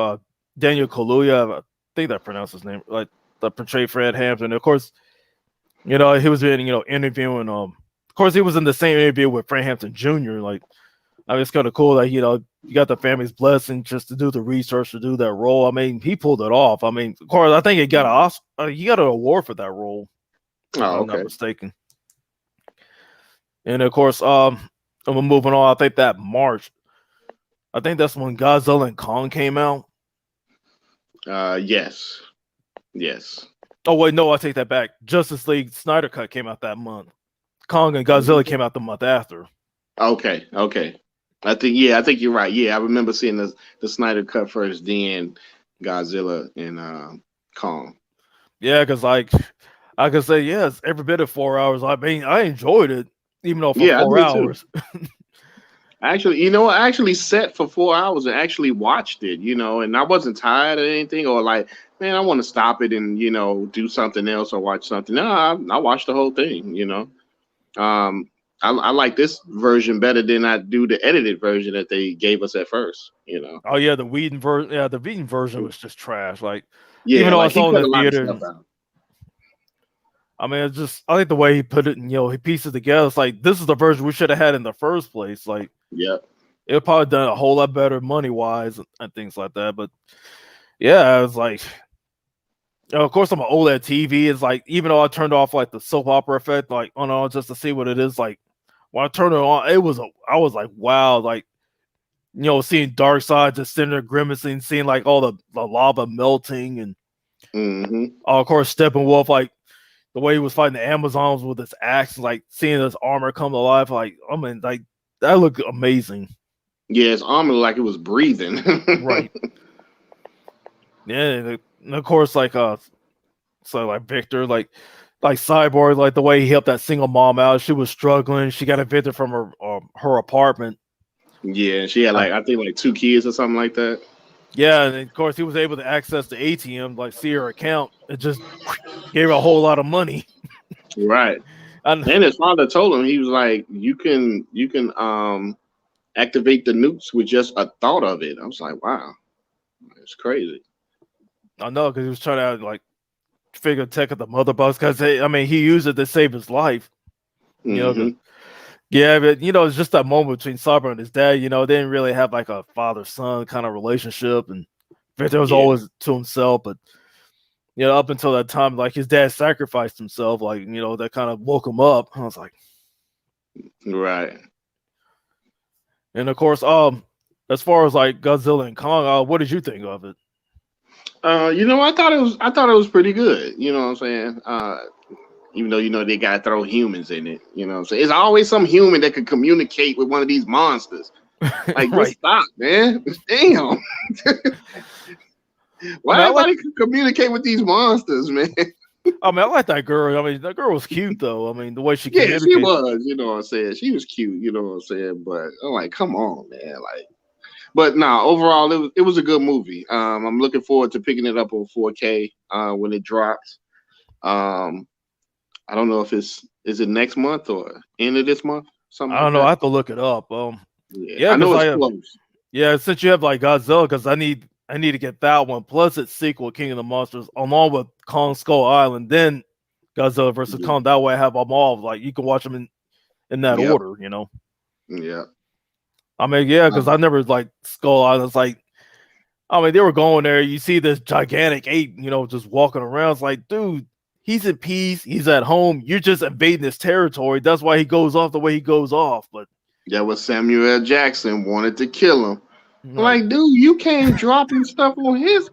Daniel Kaluuya, I think that pronounced his name, like that portrayed Fred Hampton. Of course, he was in, interviewing. Of course, he was in the same interview with Fred Hampton Jr. Like, I mean, it's kind of cool that you got the family's blessing just to do the research to do that role. I mean, he pulled it off. I mean, of course, I think he got he got an award for that role, if Oh, I'm not okay. mistaken. And of course, I'm moving on. I think that March, I think that's when Godzilla and Kong came out. Yes. Yes. Oh wait, no, I take that back. Justice League Snyder Cut came out that month. Kong and Godzilla came out the month after. Okay. Okay. I think you're right. Yeah, I remember seeing the Snyder cut first, then Godzilla and Kong. Yeah, because like I could say yes, every bit of 4 hours. I mean, I enjoyed it, even though for Yeah, I four did too. hours. Actually, I actually sat for 4 hours and actually watched it, and I wasn't tired or anything, or like, man, I want to stop it and do something else or watch something. No, I watched the whole thing. Um, I like this version better than I do the edited version that they gave us at first. Oh yeah, the Whedon version. Yeah, the Whedon version was just trash. Like, even Yeah, though I like he saw it in cut the a lot of theater, stuff out. I mean, it's just I think the way he put it, and he pieces it together. It's like this is the version we should have had in the first place. Like, Yep. it would probably done a whole lot better money wise and things like that. But yeah, I was like, of course, I'm an OLED TV. It's like even though I turned off like the soap opera effect, like on just to see what it is like. When I turned it on, I was like, wow, like seeing Darkseid just sitting there grimacing, seeing like all the lava melting, and Hmm. of course Steppenwolf, like the way he was fighting the Amazons with his axe, like seeing his armor come to life, like I mean, like that looked amazing. Yeah, his arm looked like it was breathing. Right. Yeah, and of course, like so like Victor, like Cyborg, like the way he helped that single mom out. She was struggling. She got evicted from her apartment. Yeah, she had I think like 2 kids or something like that. Yeah, and of course he was able to access the ATM, like see her account. It just gave her a whole lot of money. Right. And And his father told him, he was like, you can activate the nukes with just a thought of it. I was like, wow, it's crazy. I know because he was trying to like figure tech at the mother box because I mean he used it to save his life. You know, 'cause- Hmm. yeah, but it's just that moment between Cyber and his dad. They didn't really have like a father son kind of relationship, and Victor was Yeah. always to himself. But up until that time, like his dad sacrificed himself, like that kind of woke him up. I was like, Right. and of course, as far as like Godzilla and Kong, what did you think of it? I thought it was pretty good. You know what I'm saying? Even though they gotta throw humans in it. You know what I'm saying? It's always some human that could communicate with one of these monsters. Like, just Right. stop, man. Damn. I Why mean, I like. everybody can communicate with these monsters, man? I mean, I like that girl. I mean, that girl was cute though. I mean, the way she Yeah, she communicated. was, you know what I'm saying? She was cute, you know what I'm saying? But I'm like, come on, man. Like, but nah, overall it was a good movie. I'm looking forward to picking it up on 4K when it drops. Um I don't know if is it next month or end of this month, something I like don't know. I that. have to look it up. Yeah, Yeah, I because know it's I close. yeah, since you have like Godzilla, because I need to get that one plus its sequel, King of the Monsters, along with Kong Skull Island. Then Godzilla versus Yeah. Kong. That way, I have them all. Like you can watch them in that Yep. order. You know. Yeah. I mean, yeah, because I never like Skull Island's like. I mean, they were going there. You see this gigantic ape, just walking around. It's like, dude, he's in peace. He's at home. You're just invading his territory. That's why he goes off the way he goes off. But That was Samuel L. Jackson wanted to kill him. right. Like, dude, you came dropping stuff on his, you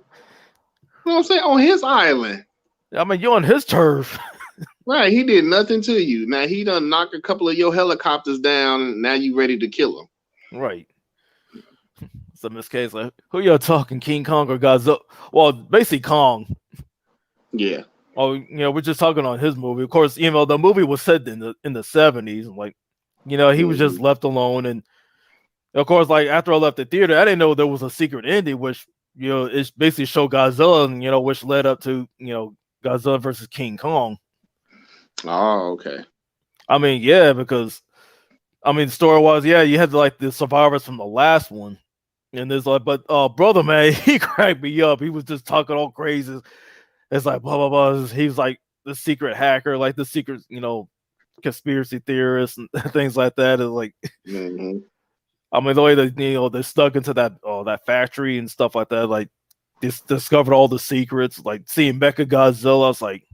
know what I'm saying, on his island. I mean, you're on his turf. Right. He did nothing to you. Now he done knocked a couple of your helicopters down. And now you ready to kill him. Right. So in this case, like, who y'all talking, King Kong or Godzilla? Well, basically Kong. Yeah. Oh, we're just talking on his movie. Of course, the movie was set in the 70s. Like, he was just left alone. And of course, like after I left the theater, I didn't know there was a secret ending, which it basically showed Godzilla, and which led up to Godzilla versus King Kong. Oh, okay. I mean, yeah, because story wise, yeah, you had like the survivors from the last one. And there's like, but brother, man, he cracked me up. He was just talking all crazy. It's like blah blah blah. He's like the secret hacker, like the secret, conspiracy theorist and things like that. Is like, I mean, the way that they're stuck into that factory and stuff like that. Like, discovered all the secrets. Like seeing Mecha Godzilla, I was like,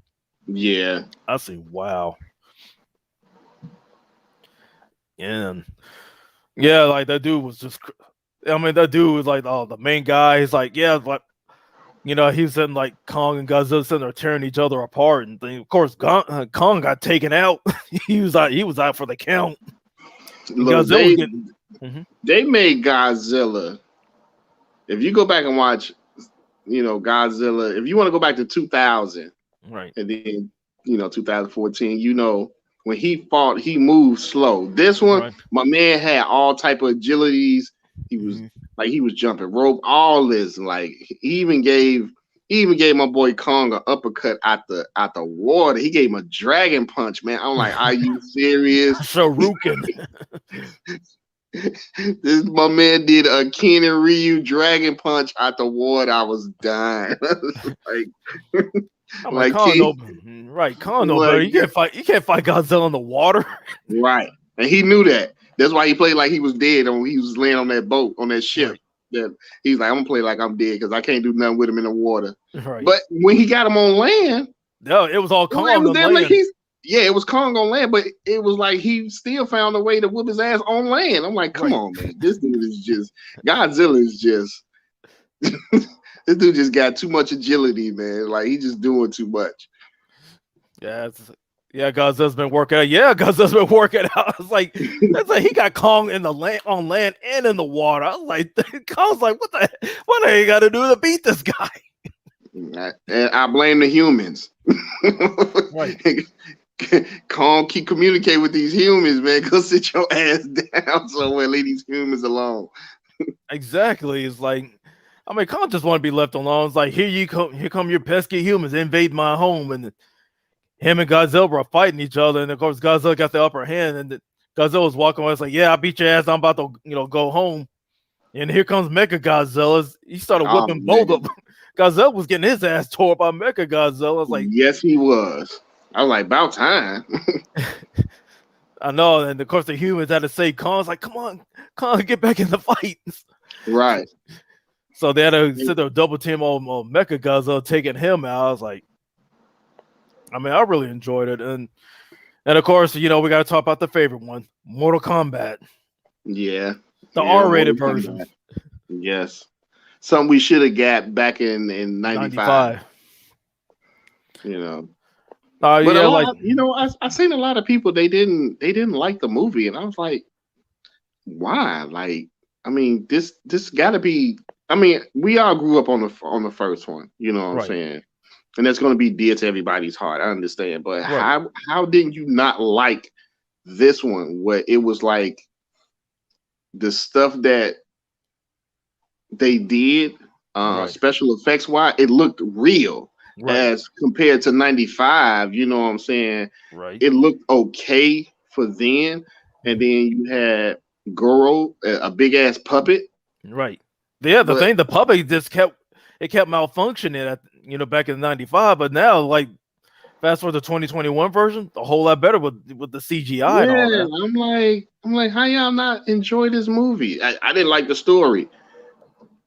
yeah, I see, wow. And yeah, like that dude was just. I mean, that dude was like, the main guy. He's like, yeah, but he's in like Kong and Godzilla sitting there tearing each other apart, and then, of course, Kong got taken out. He was out for the count. Look, they made Godzilla. If you go back and watch, Godzilla. If you want to go back to 2000, right, and then 2014, when he fought, he moved slow. This one, right. My man had all type of agilities. He was like he was jumping rope, all this. Like he even gave my boy Kong an uppercut out the water. He gave him a dragon punch, man. I'm like, are you serious? Shoryuken. This my man did a Ken and Ryu dragon punch out the water. I was dying. Like Kong, right? Kong, no better. You can't fight Godzilla in the water, right? And he knew that. That's why he played like he was dead when he was laying on that boat, on that ship. Right. That he's like, I'm gonna play like I'm dead because I can't do nothing with him in the water. Right. But when he got him on land, no, it was all Kong on land. Like it was Kong on land, but it was like he still found a way to whoop his ass on land. I'm like, come on, man, this dude is just Godzilla is just this dude just got too much agility, man. Like he's just doing too much. Yeah, Godzilla's been working out. Yeah, Godzilla's been working out. It's like he got Kong on land and in the water. I was like, Kong's like, what the you got to do to beat this guy? And I blame the humans. Right. Kong keep communicating with these humans, man. Go sit your ass down somewhere. Leave these humans alone. Exactly. It's like, I mean, Kong just want to be left alone. It's like, here come your pesky humans invade my home, and him and Godzilla were fighting each other, and of course Godzilla got the upper hand, and Godzilla was walking away. It's like, yeah, I beat your ass. I'm about to, go home. And here comes Mecha Godzilla. He started whipping both of them. Godzilla was getting his ass tore by Mecha Godzilla. I was like, yes, he was. I was like, about time. I know, and of course the humans had to say, Kong's like, come on, Kong, get back in the fight. Right. So they had to sit there double team on Mecha Godzilla, taking him out. I was like, I mean, I really enjoyed it, and of course, we got to talk about the favorite one, Mortal Kombat. Yeah, the R-rated version. Yes, something we should have got back in 95. But I seen a lot of people they didn't like the movie, and I was like, why? Like, I mean, this got to be. I mean, we all grew up on the first one. You know what I'm saying? And that's going to be dear to everybody's heart. I understand. But how didn't you not like this one where it was like the stuff that they did, special effects wise, it looked real as compared to 95. You know what I'm saying? Right. It looked okay for then. And then you had Goro, a big ass puppet. Right. Yeah, the puppet just kept malfunctioning at back in '95, but now like Fast forward to 2021 version, a whole lot better with the CGI and all Yeah, that. I'm like, how y'all not enjoy this movie? I didn't like the story.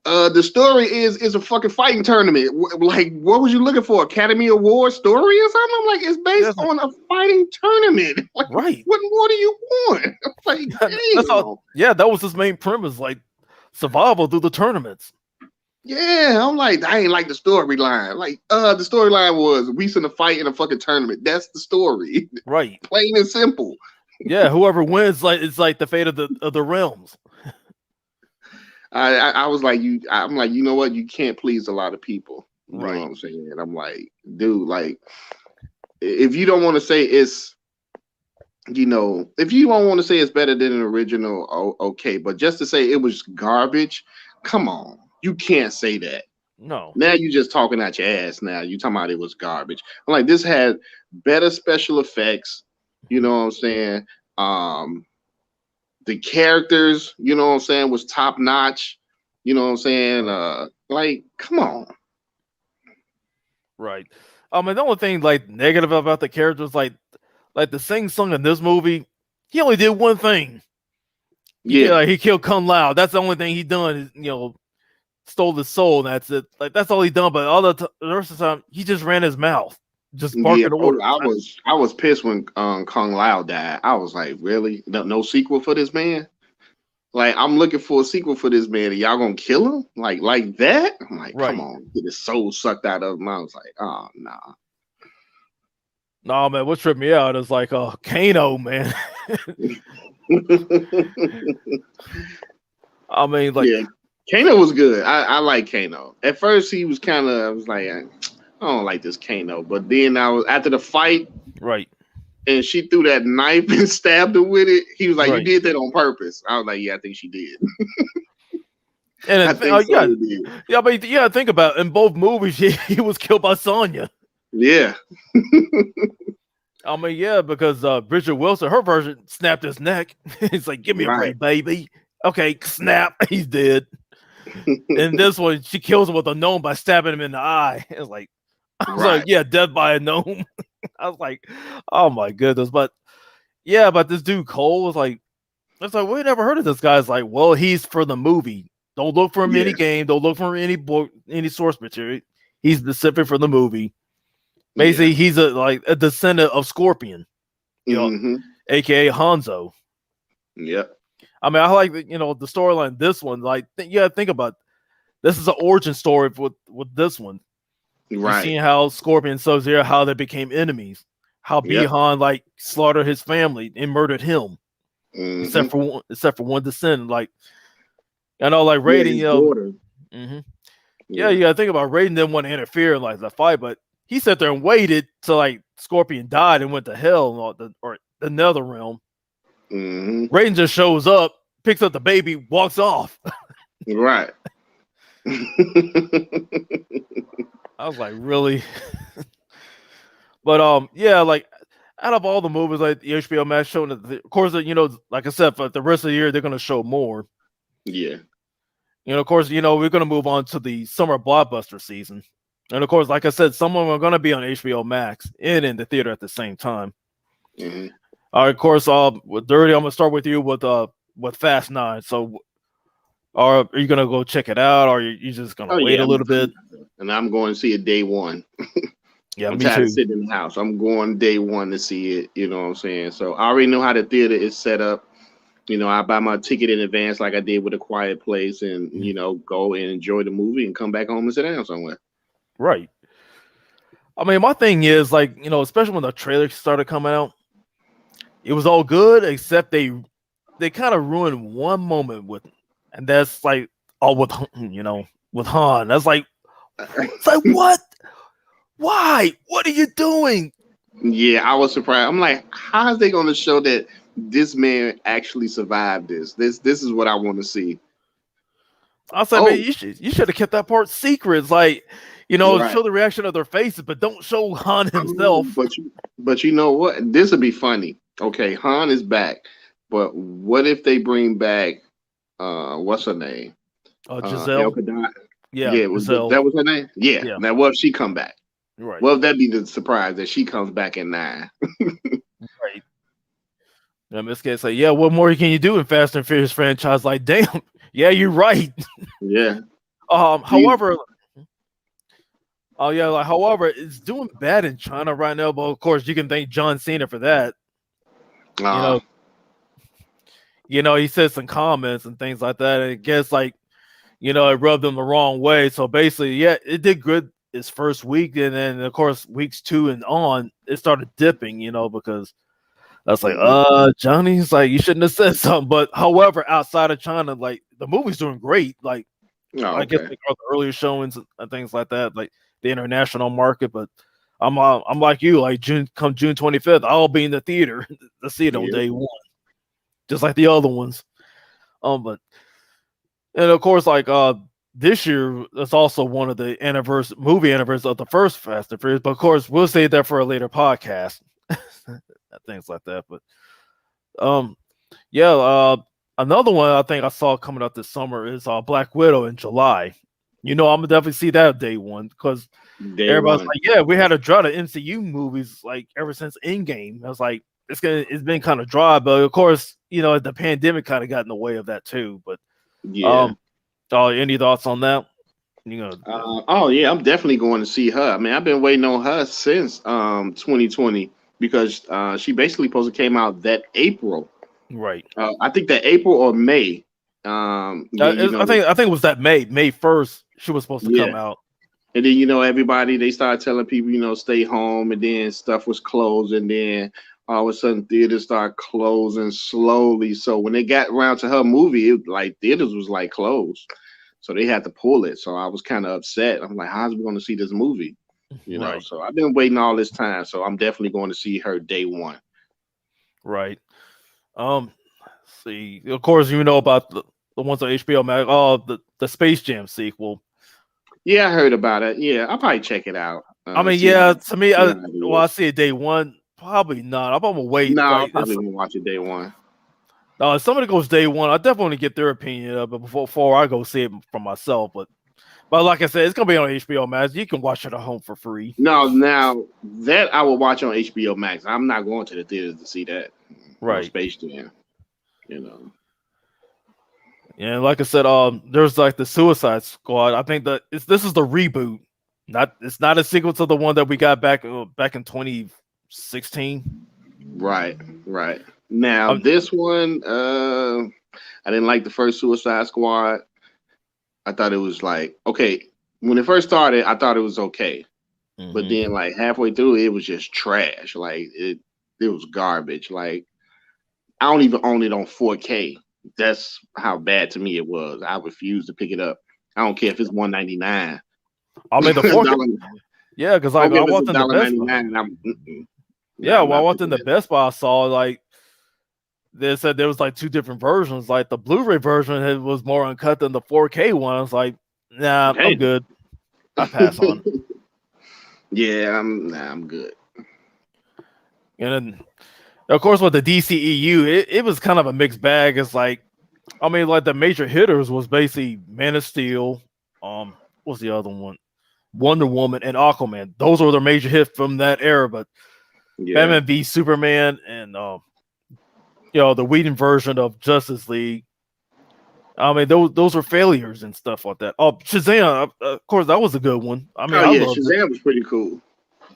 The story is a fucking fighting tournament. Like, what was you looking for? Academy Award story or something? I'm like, it's based That's like, on a fighting tournament. Like, right. what more do you want? Like, That's damn. all. Yeah, that was his main premise, like survival through the tournaments. Yeah, I'm like, I ain't like the storyline. Like, the storyline was we seen a fight in a fucking tournament. That's the story, Right. plain and simple. Yeah, whoever wins, like it's like the fate of the realms. I was like, I'm like, you know what? You can't please a lot of people. You know what Right. I'm saying? And I'm like, dude, like, if you don't want to say it's, if you don't want to say it's better than an original, okay. But just to say it was garbage, come on, you can't say that. No. Now you just talking out your ass. Now you talking about it was garbage. I'm like, this had better special effects. You know what I'm saying? The characters, you know what I'm saying, was top notch. You know what I'm saying? Like, come on. Right. I mean, the only thing like negative about the characters, like the sing song in this movie, he only did one thing. Yeah. He killed Kung Lao. That's the only thing he done. Is, stole his soul. And that's it. Like that's all he done. But the rest of the time, he just ran his mouth, just Yeah. barking orders. I was pissed when Kung Lao died. I was like, really? No sequel for this man? Like, I'm looking for a sequel for this man, and y'all gonna kill him like that? I'm like, Right. come on, get his soul sucked out of him. I was like, oh nah. Nah, man, what tripped me out is like, Kano, man. I mean, like, Yeah, Kano was good. I like Kano. At first, he was kind of. I was like, I don't like this Kano. But then after the fight, right. and she threw that knife and stabbed her with it. He was like, Right. "You did that on purpose." I was like, "Yeah, I think she did." And I think yeah, so, did. yeah, but yeah, think about it. In both movies, he was killed by Sonya. Yeah. I mean, yeah, because Bridget Wilson, her version snapped his neck. He's like, "Give me a break, baby." Okay, snap, he's dead. And this one, she kills him with a gnome by stabbing him in the eye. It's like, I was like, yeah, death by a gnome. I was like, oh my goodness. But yeah, but this dude Cole was like, it's like, we never heard of this guy. It's like, well, he's for the movie. Don't look for him any game. Don't look for any book, any source material. He's specific for the movie. Basically, he's a descendant of Scorpion, aka Hanzo. Yep. I mean, I like the storyline. This one, like, think about this is an origin story with this one. Right. You're seeing how Scorpion and Sub-Zero, how they became enemies, how Bihan like slaughtered his family and murdered him, except for one descendant. Like, I know, like Raiden, yeah, you gotta think about Raiden didn't want to interfere in like the fight, but he sat there and waited till like Scorpion died and went to hell or the Nether Realm. Raiden just shows up, picks up the baby, walks off. Right. I was like, really? But yeah, like out of all the movies, like the HBO Max showing, of course, like I said, for the rest of the year they're gonna show more. Yeah. Of course, we're gonna move on to the summer blockbuster season, and of course, like I said, some of them are gonna be on HBO Max and in the theater at the same time. Of course, with Dirty, I'm gonna start with you with Fast 9. So, are you gonna go check it out, or are you just gonna wait a little bit? And I'm going to see it day one. Yeah, I'm me tired too. of sitting in the house. I'm going day one to see it. You know what I'm saying? So I already know how the theater is set up. I buy my ticket in advance like I did with A Quiet Place, and go and enjoy the movie and come back home and sit down somewhere. Right. I mean, my thing is like, especially when the trailer started coming out, it was all good except they kind of ruined one moment and that's like all with with Han. That's like, it's like, what? Why? What are you doing? Yeah, I was surprised. I'm like, how is they going to show that this man actually survived this? This is what I want to see. I said, man, you should have kept that part secret. It's like, show the reaction of their faces, but don't show Han himself. But you know what? This would be funny. Okay, Han is back, but what if they bring back what's her name? Giselle. Yeah, Giselle. That was her name. Yeah. Now what if she come back? Right. Well, that'd be the surprise that she comes back in 9. Right. And this case, like, yeah, what more can you do in Fast and Furious franchise? Like, damn, yeah, you're right. Yeah. You, However, oh yeah, like, however, it's doing bad in China right now. But of course, you can thank John Cena for that. You uh, know, he said some comments and things like that, and I guess like it rubbed them the wrong way. So basically, yeah, it did good its first week, and then of course weeks 2 and on, it started dipping. Because I was like, mhm. Johnny's like, you shouldn't have said something. But however, outside of China, like the movie's doing great. Like Oh, I guess okay. like all the earlier showings and things like that, like the international market. But I'm like you, like June 25th, I'll be in the theater to see it on Yeah. day one, just like the other ones. But and of course, like this year, it's also one of the movie anniversaries of the first Fast and Furious. But of course, we'll save that for a later podcast, things like that. But um, yeah, another one I think I saw coming out this summer is Black Widow in July. I'm gonna definitely see that day one because Day everybody's one. like, yeah, we had a drought of MCU movies like ever since Endgame. I was like, it's been kind of dry, but of course, the pandemic kind of got in the way of that too. But Yeah. um, any thoughts on that? You know, Oh yeah, I'm definitely going to see her. I mean, I've been waiting on her since 2020 because she basically supposed to came out that April. right. I think that April or May. Then I think it was that May 1st she was supposed to come yeah, out. and then everybody they started telling people stay home, and then stuff was closed, and then all of a sudden theaters started closing slowly. So when they got around to her movie, like theaters was like closed. So they had to pull it. So I was kind of upset. I'm like, how's we going to see this movie? Right, So I've been waiting all this time. So I'm definitely going to see her day one. right. Let's see. Of course, you know about the ones on HBO Max. Oh, the Space Jam sequel. Yeah, I heard about it. Yeah, I'll probably check it out. I mean, See how yeah, to me, see how it I is. see it day one. Probably not. I'm gonna wait. No, I'll Like, probably won't watch it day one. if somebody goes day one, I definitely want to get their opinion of it before I go see it for myself. But like I said, it's gonna be on HBO Max. You can watch it at home for free. No, now that I will watch on HBO Max. I'm not going to the theaters to see that. No Right. Space Jam. You know. And like I said, there's like the Suicide Squad. I think this is the reboot. It's not a sequel to the one that we got back in 2016. Right, right. Now Um, this one, I didn't like the first Suicide Squad. I thought it was like okay. When it first started, I thought it was okay. But mhm. then like halfway through, it was just trash. Like it was garbage. Like I don't even own it on 4K. That's how bad to me it was. I refuse to pick it up. I don't care if it's 199. I mean the 4K. Dollar, Yeah, because like okay, I if it's a walked in the dollar Best ninety Buy. nine, Yeah, I'm when I not walked in picking the that. Best Buy, I saw like they said there was like two different versions. Like the Blu-ray version was more uncut than the 4K one. I was like, nah, I'm Damn. good. I pass on. Yeah, I'm good. And then, of course, with the DCEU, it was kind of a mixed bag. It's like, I mean, like the major hitters was basically Man of Steel. What's the other one? Wonder Woman and Aquaman. Those were the major hits from that era. But Yeah. Batman v Superman and the Whedon version of Justice League. I mean, those are failures and stuff like that. Oh, Shazam, of course, that was a good one. I mean, Oh I yeah, loved it. Shazam was pretty cool.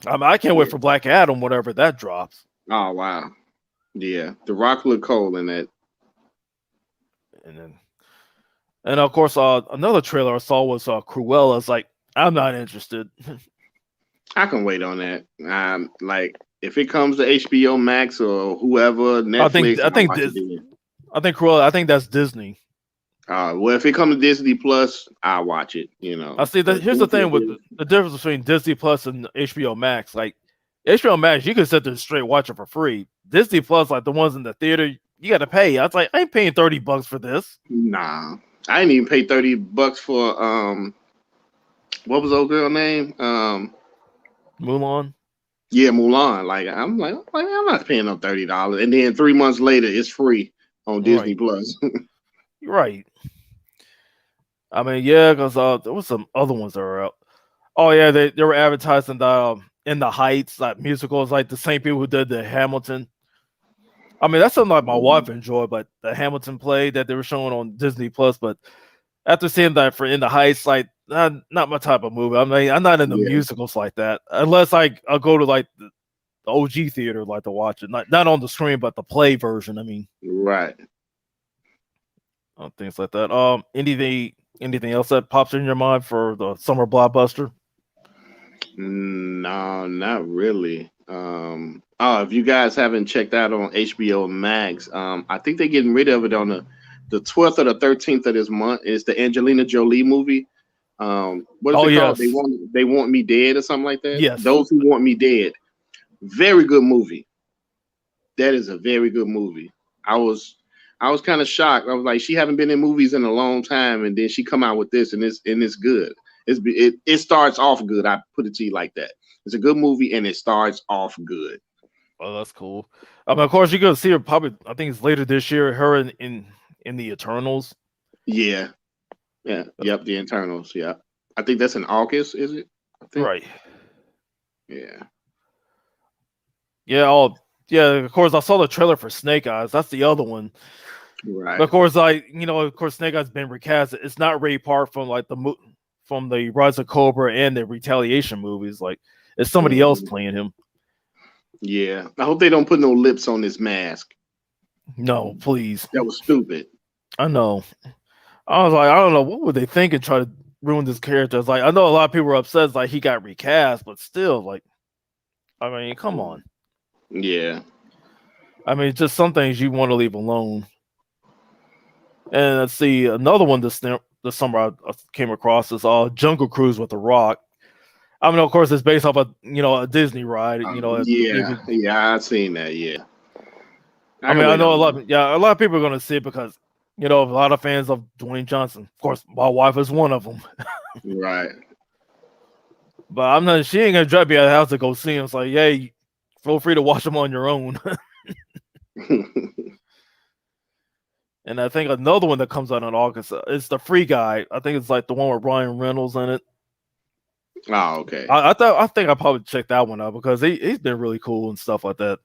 I mean, I can't wait Yeah. for Black Adam whenever that drops. Oh wow. Yeah. The Rock looked cold in that. And then, and of course, another trailer I saw was Cruella. It's like I'm not interested. I can wait on that. Like if it comes to HBO Max or whoever I think Netflix, I I'll think watch it this then. I think Cruella. I think that's Disney. Well, if it comes to Disney Plus, I'll watch it. I see that. But Here's the thing with the difference between Disney Plus and HBO Max. Like HBO Max, you can sit there straight watch it for free. Disney Plus, like the ones in the theater, you got to pay. I was like, I ain't paying $30 for this. nah, I didn't even pay $30 for what was old girl name? Mulan. Yeah, Mulan. Like I'm not paying no $30, and then 3 months later it's free on Disney Right. Plus. You're right. I mean, yeah, because there was some other ones that were out. Oh yeah, they were advertising the in the Heights like musicals, like the same people who did the Hamilton. I mean, that's something like my wife enjoyed, but the Hamilton play that they were showing on Disney Plus. But after seeing that for In the Heights, like not my type of movie. I mean, I'm not into Yeah, musicals like that unless I'll go to like the OG theater like to watch it, not on the screen, but the play version. I mean, right. things like that. Anything else that pops in your mind for the summer blockbuster? No, not really. Oh, if you guys haven't checked out on HBO Max, I think they're getting rid of it on the 12th or the 13th of this month. It's the Angelina Jolie movie. What is Oh it called? yes, They want me dead or something like that. yes. Those who want me dead. Very good movie. That is a very good movie. I was I was kind of shocked. I was like, she haven't been in movies in a long time, and then she come out with this, and it's good. It starts off good. I put it to you like that. It's a good movie, and it starts off good. Oh, that's cool. I mean, of course, you're gonna see her probably. I think it's later this year. Her in the Eternals. Yeah, yeah, That's yep. The internals. Yeah, I think that's in August. Is it? I think. right. Yeah. Yeah. Oh, yeah. Of course, I saw the trailer for Snake Eyes. That's the other one. But Right. of course, of course, Snake Eyes been recast. It's not Ray Park from like from the Rise of Cobra and the Retaliation movies. Like, it's somebody else Mhm. playing him. Yeah. I hope they don't put no lips on this mask. No, please. That was stupid. I know. I was like, I don't know what would they think and try to ruin this character. It's like I know a lot of people are upset, like he got recast, but still, like, I mean, come on. Yeah. I mean, just some things you want to leave alone. And let's see, another one this summer I came across is Jungle Cruise with The Rock. I mean, of course, it's based off a Disney ride. Yeah. Yeah. I seen that. Yeah. I I can mean, I wait know on that. a lot of people are going to see it because a lot of fans of Dwayne Johnson. Of course, my wife is one of them. Right. But I'm not. She ain't gonna drive me out of the house to go see him. It's like, hey, feel free to watch them on your own. And I think another one that comes out in August is the Free Guy. I think it's like the one with Ryan Reynolds in it. Oh, okay. I think I probably checked that one out because he's been really cool and stuff like that.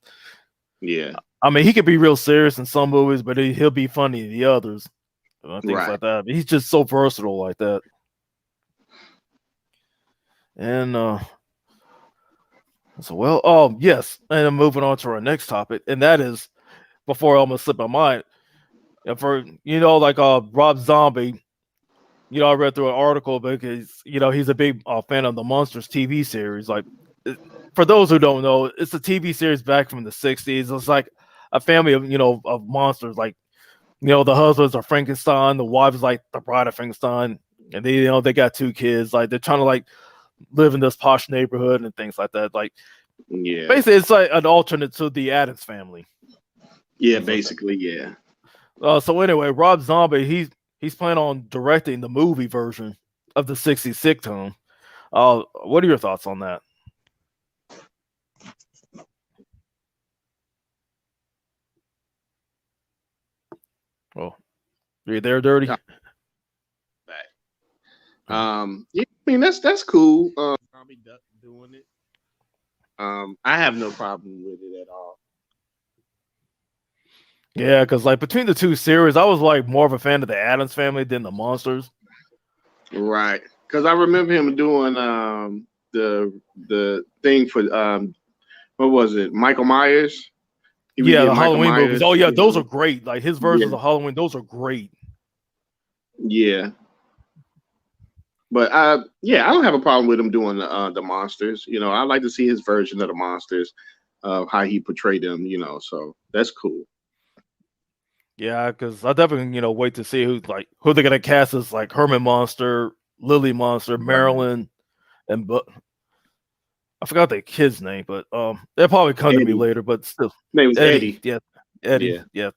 Yeah. I mean, he could be real serious in some movies, but he'll be funny in the others. Things Right. like that. He's just so versatile like that. And oh yes, and I'm moving on to our next topic, and that is before I almost slipped my mind. And for like Rob Zombie, I read through an article because he's a big fan of the Monsters TV series. Like, for those who don't know, it's a TV series back from the '60s. It's like a family of of monsters. Like, the husbands are Frankenstein, the wife is like the bride of Frankenstein, and they got two kids. Like, they're trying to like live in this posh neighborhood and things like that. Like, Yeah. basically, it's like an alternate to the Addams Family. Yeah. Things like that. Basically, yeah. So anyway, Rob Zombie, he's planning on directing the movie version of the '60s sitcom. What are your thoughts on that? Oh, are you there, Dirty? Yeah. Yeah. I mean, that's cool. I'll be doing it. I have no problem with it at all. Yeah, because like between the two series, I was like more of a fan of the Addams Family than the Monsters. Right. Because I remember him doing the thing for what was it? Michael Myers. He Yeah, redid the Michael Halloween movies. Myers. Oh yeah, You those are know. great. Like his versions Yeah. of Halloween, those are great. Yeah. But yeah, I don't have a problem with him doing the monsters. I like to see his version of the monsters, how he portrayed them. So that's cool. Yeah, because I definitely wait to see who they're gonna cast as like Herman Monster, Lily Monster, Right. Marilyn, and but I forgot the kid's name, but they'll probably come to me Eddie. later. But still, His name was Eddie, Eddie. yeah, Eddie, Yeah. yeah,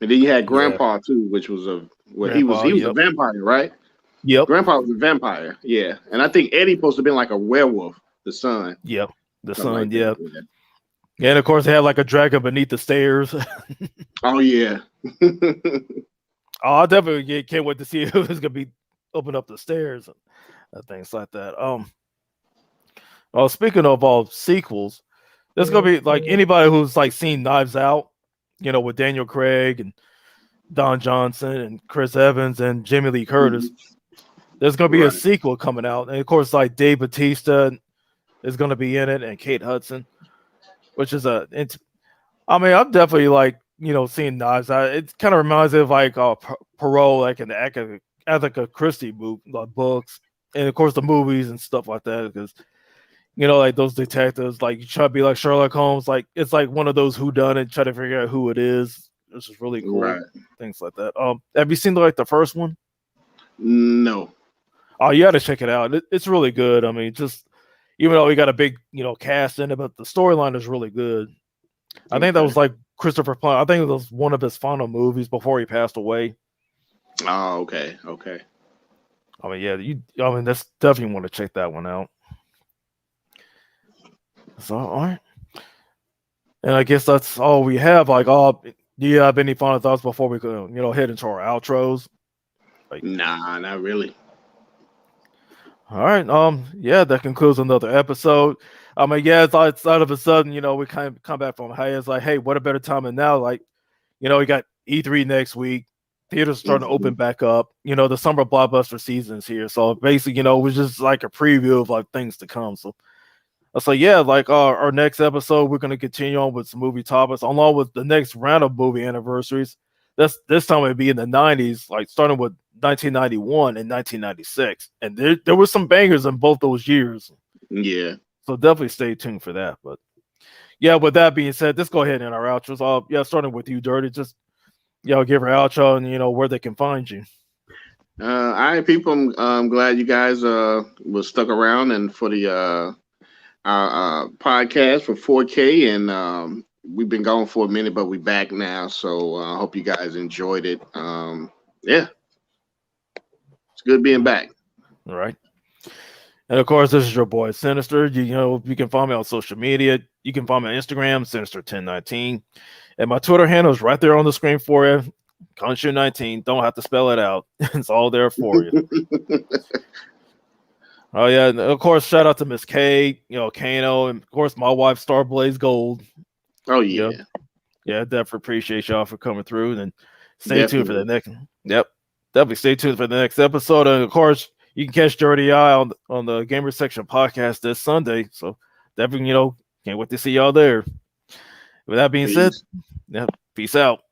And then you had yeah, Grandpa too, which was Grandpa, he was a yep, vampire, right? yep, Grandpa was a vampire. Yeah. And I think Eddie supposed to have been like a werewolf, the son, yep. The something son, like that. yeah, Yeah. and of course they had like a dragon beneath the stairs. Oh yeah. I definitely can't wait to see who's gonna be open up the stairs. things like that. Speaking of all sequels, there's gonna be like anybody who's like seen Knives Out, with Daniel Craig and Don Johnson and Chris Evans and Jamie Lee Curtis. There's gonna be a Right. sequel coming out, and of course, like Dave Bautista is gonna be in it, and Kate Hudson, which is I mean, I'm definitely like seeing Knives Out. It kind of reminds me of like Parole, like in the Agatha Christie book, like books, and of course the movies and stuff like that. Because like those detectives, like you try to be like Sherlock Holmes, like it's like one of those whodunit, try to figure out who it is. This is really cool, Right. things like that. Have you seen like the first one? No. Oh, you got to check it out. It's really good. I mean, just even though we got a big cast in it, but the storyline is really good. I think that Okay. was like Christopher Plummer. I think it was one of his final movies before he passed away. Oh, okay. Okay. I mean, yeah, I mean, that's definitely want to check that one out. So, all right, and I guess that's all we have. Like, do you have any final thoughts before we go, head into our outros? Like, Nah, not really. all right, yeah, that concludes another episode. I mean, yeah, it's out of a sudden, we kind of come back from hiatus. Like, hey, what a better time than now? Like, we got E3 next week. Theaters are starting to open back up. The summer blockbuster season's here. So basically, it was just like a preview of like things to come. So I was like, yeah, like our next episode, we're gonna continue on with some movie topics, along with the next round of movie anniversaries. This time it'd be in the 90s, like starting with 1991 and 1996. And there were some bangers in both those years. Yeah. So definitely stay tuned for that. But yeah, with that being said, let's go ahead and our outros. Yeah, starting with you, Dirty. Just give her outro and where they can find you. All right, people. I'm glad you guys was stuck around and for the our podcast for 4K, and we've been gone for a minute, but we're back now. So I hope you guys enjoyed it. Yeah, it's good being back. All right. And of course, this is your boy Sinister. You can find me on social media. You can find me on Instagram, Sinister1019. And my Twitter handle is right there on the screen for you. Conshu19. Don't have to spell it out. It's all there for you. Oh yeah, and of course, shout out to Miss K, Kano, and of course my wife Starblaze Gold. Oh yeah. Yeah, definitely appreciate y'all for coming through. And stay tuned for Definitely. the next. Yep, definitely stay tuned for the next episode. And of course, you can catch Dirty Eye on the Gamer Section podcast this Sunday. So definitely, can't wait to see y'all there. With that being said, Peace. yeah, peace out.